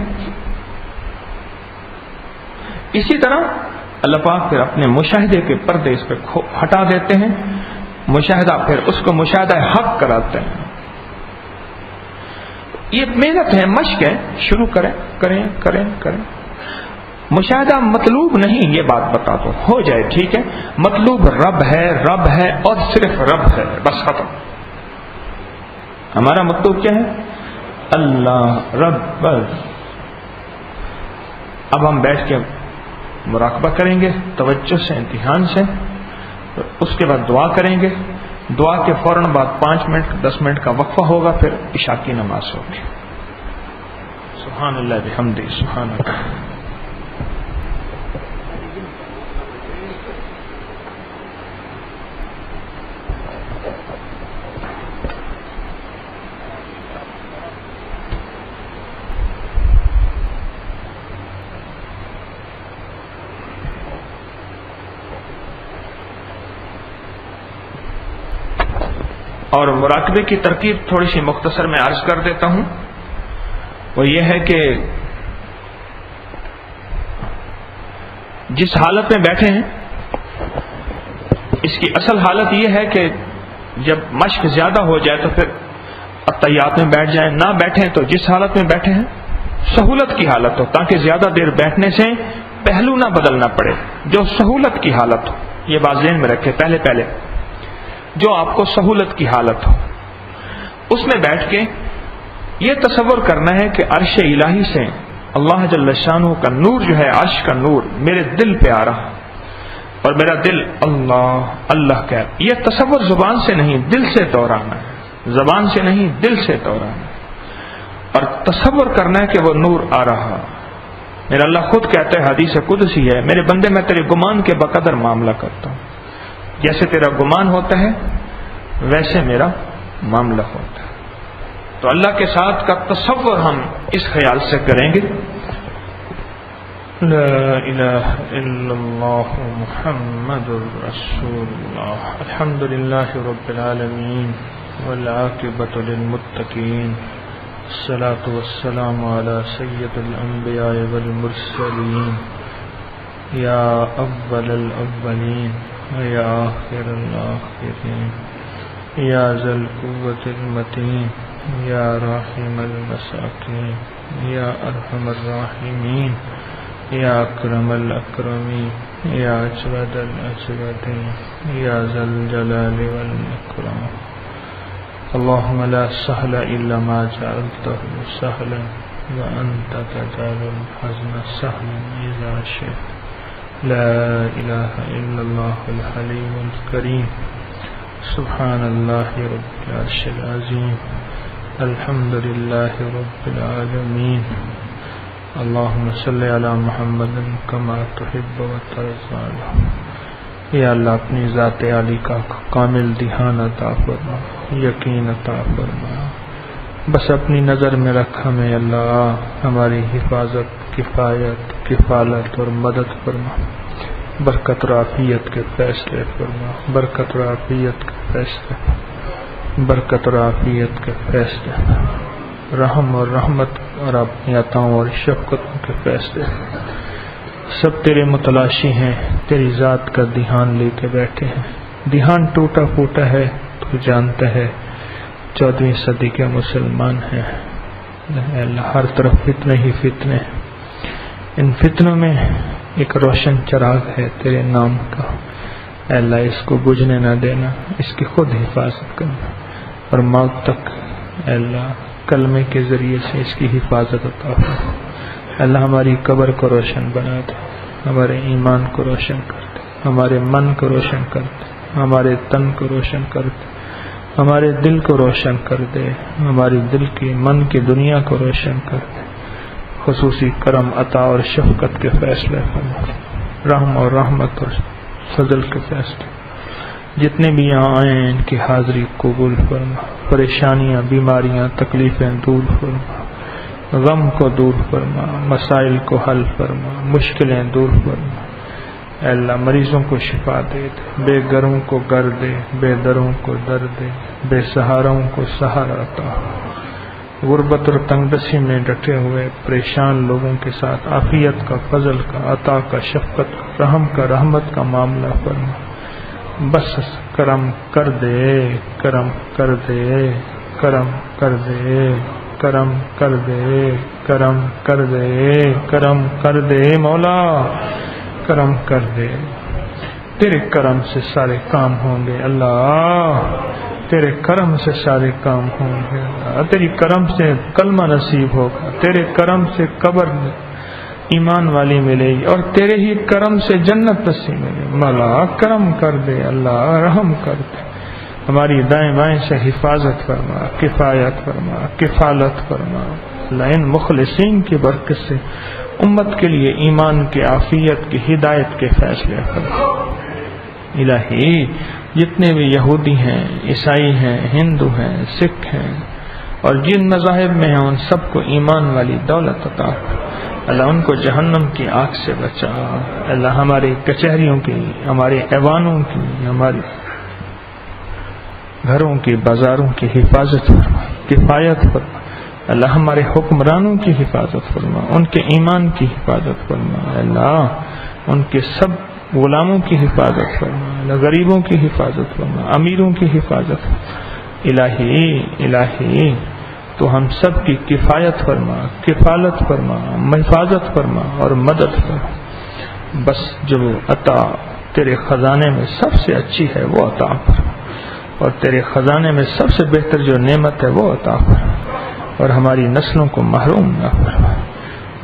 اسی طرح اللہ پاک پھر اپنے مشاہدے کے پردے اس پہ ہٹا دیتے ہیں. مشاہدہ پھر اس کو مشاہدہ حق کراتے ہیں. یہ محنت ہے، مشق ہے. شروع کریں کریں کریں کریں. مشاہدہ مطلوب نہیں، یہ بات بتا دو، ہو جائے ٹھیک ہے. مطلوب رب ہے اور صرف رب ہے، بس ختم. ہمارا مطلوب کیا ہے؟ اللہ رب، بس. اب ہم بیٹھ کے مراقبہ کریں گے توجہ سے، امتحان سے. اس کے بعد دعا کریں گے. دعا کے فوراً بعد 5 منٹ 10 منٹ کا وقفہ ہوگا، پھر عشاء کی نماز ہوگی. سبحان اللہ بحمدہ، سبحان اللہ. اور مراقبے کی ترکیب تھوڑی سی مختصر میں عرض کر دیتا ہوں. وہ یہ ہے کہ جس حالت میں بیٹھے ہیں، اس کی اصل حالت یہ ہے کہ جب مشق زیادہ ہو جائے تو پھر التحیات میں بیٹھ جائیں. نہ بیٹھیں تو جس حالت میں بیٹھے ہیں سہولت کی حالت ہو، تاکہ زیادہ دیر بیٹھنے سے پہلو نہ بدلنا پڑے. جو سہولت کی حالت ہو، یہ بات ذہن میں رکھے. پہلے جو آپ کو سہولت کی حالت ہو، اس میں بیٹھ کے یہ تصور کرنا ہے کہ عرش الہی سے اللہ جل شانہ کا نور جو ہے، عرش کا نور میرے دل پہ آ رہا، اور میرا دل اللہ اللہ کہہ. یہ تصور زبان سے نہیں، دل سے دہرانا ہے. زبان سے نہیں، دل سے دہرانا ہے. اور تصور کرنا ہے کہ وہ نور آ رہا. میرا اللہ خود کہتا ہے، حدیث قدسی ہے، میرے بندے میں تیرے گمان کے بقدر معاملہ کرتا ہوں. جیسے تیرا گمان ہوتا ہے ویسے میرا معاملہ ہوتا ہے. تو اللہ کے ساتھ کا تصور ہم اس خیال سے کریں گے، لا الہ الا اللہ محمد رسول اللہ. الحمد للہ رب العالمین والعاقبۃ للمتقین، الصلاۃ والسلام علی سید الانبیاء والمرسلین، یا اول الاولین یا آخر الآخرین، یا ذا القوة المتین، یا راحم المساکین، یا ارحم الراحمین، یا اکرم الاکرمین، یا اجود الاجودین، یا ذا الجلال والاکرام. اللهم لا سهل الا ما جعلته سهلا وانت تجعل الحزن سهلا اذا شئت. لا الہ الا اللہ الحلیم الکریم، سبحان اللہ رب العرش العظیم. الحمد لله رب العالمين اللهم صل على محمد كما تحب وترضى. یا اللہ اپنی ذات عالی کا کامل دھیان عطا فرما، یقین عطا فرما. بس اپنی نظر میں رکھ ہمیں اللہ، ہماری حفاظت، کفایت، کفالت اور مدد فرما. برکت اور عافیت کے فیصلے فرما، برکت اور عافیت کے فیصلے، برکت اور عافیت کے فیصلے، رحم اور رحمت اور اپنی عطاؤں اور شفقتوں کے فیصلے. سب تیرے متلاشی ہیں، تیری ذات کا دھیان لے کے بیٹھے ہیں. دھیان ٹوٹا پھوٹا ہے، تو جانتا ہے 14ویں صدی کے مسلمان ہیں. اللہ ہر طرف فتنے ہی فتنے. ان فتنوں میں ایک روشن چراغ ہے تیرے نام کا. اللہ اس کو بجھنے نہ دینا، اس کی خود حفاظت کرنا، اور موت تک اللہ کلمے کے ذریعے سے اس کی حفاظت عطا فرما. اللہ ہماری قبر کو روشن بنا دے، ہمارے ایمان کو روشن کر دے، ہمارے من کو روشن کر دے، ہمارے تن کو روشن کر دے، ہمارے دل کو روشن کر دے، ہماری دل کی من کی دنیا کو روشن کر دے. خصوصی کرم عطا اور شفقت کے فیصلے فرما، رحم اور رحمت اور فضل کے فیصلے. جتنے بھی یہاں آئے ہیں ان کی حاضری قبول فرما. پریشانیاں، بیماریاں، تکلیفیں دور فرما، غم کو دور فرما، مسائل کو حل فرما، مشکلیں دور فرما. اے اللہ مریضوں کو شفا دے، بے گھروں کو گھر دے، بے دروں کو در دے، بے سہاروں کو سہارا عطا. غربت اور تنگ دستی میں ڈٹے ہوئے پریشان لوگوں کے ساتھ عافیت کا، فضل کا، عطا کا، شفقت کا، رحم کا، رحمت کا معاملہ فرما. بس کرم کر دے، کرم کر دے، کرم کر دے، کرم کر دے، کرم کر دے، کرم کر دے مولا، کرم کر دے. تیرے کرم سے سارے کام ہوں گے اللہ، تیرے کرم سے سارے کام ہوں گے اللہ. تیری کرم سے کلمہ نصیب ہوگا، تیرے کرم سے قبر ایمان والی ملے گی، اور تیرے ہی کرم سے جنت نصیب ملے. مولا کرم کر دے اللہ، رحم کر دے. ہماری دائیں بائیں سے حفاظت فرما، کفایت فرما، کفالت فرما. اللہ ان مخلصین کی برکت سے امت کے لیے ایمان کی، عافیت کی، ہدایت کے فیصلے فرما. الہی جتنے بھی یہودی ہیں، عیسائی ہیں، ہندو ہیں، سکھ ہیں، اور جن مذاہب میں ہیں، ان سب کو ایمان والی دولت عطا. اللہ ان کو جہنم کی آگ سے بچا. اللہ ہماری کچہریوں کی، ہمارے ایوانوں کی، ہماری گھروں کی، بازاروں کی حفاظت فرما، کفایت فرما. اللہ ہمارے حکمرانوں کی حفاظت فرما، ان کے ایمان کی حفاظت فرما. اللہ ان کے سب غلاموں کی حفاظت فرما، اللہ غریبوں کی حفاظت فرما، امیروں کی حفاظت فرما. الہی الہی تو ہم سب کی کفایت فرما، کفالت فرما، حفاظت فرما اور مدد فرما. بس جو عطا تیرے خزانے میں سب سے اچھی ہے وہ عطا فرما، اور تیرے خزانے میں سب سے بہتر جو نعمت ہے وہ عطا فرما، اور ہماری نسلوں کو محروم نہ فرما.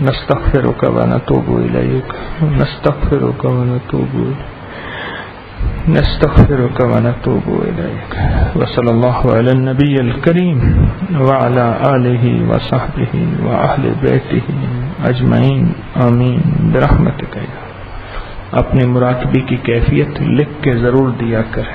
نستغفرک ونتوب الیک، نستغفرک ونتوب الیک، نستغفرک ونتوب الیک. وصلی اللہ علی النبی الکریم وعلی آلہ وصحبہ واہل بیتہ اجمعین آمین برحمتک. اپنی مراقبے کی کیفیت لکھ کے ضرور دیا کریں.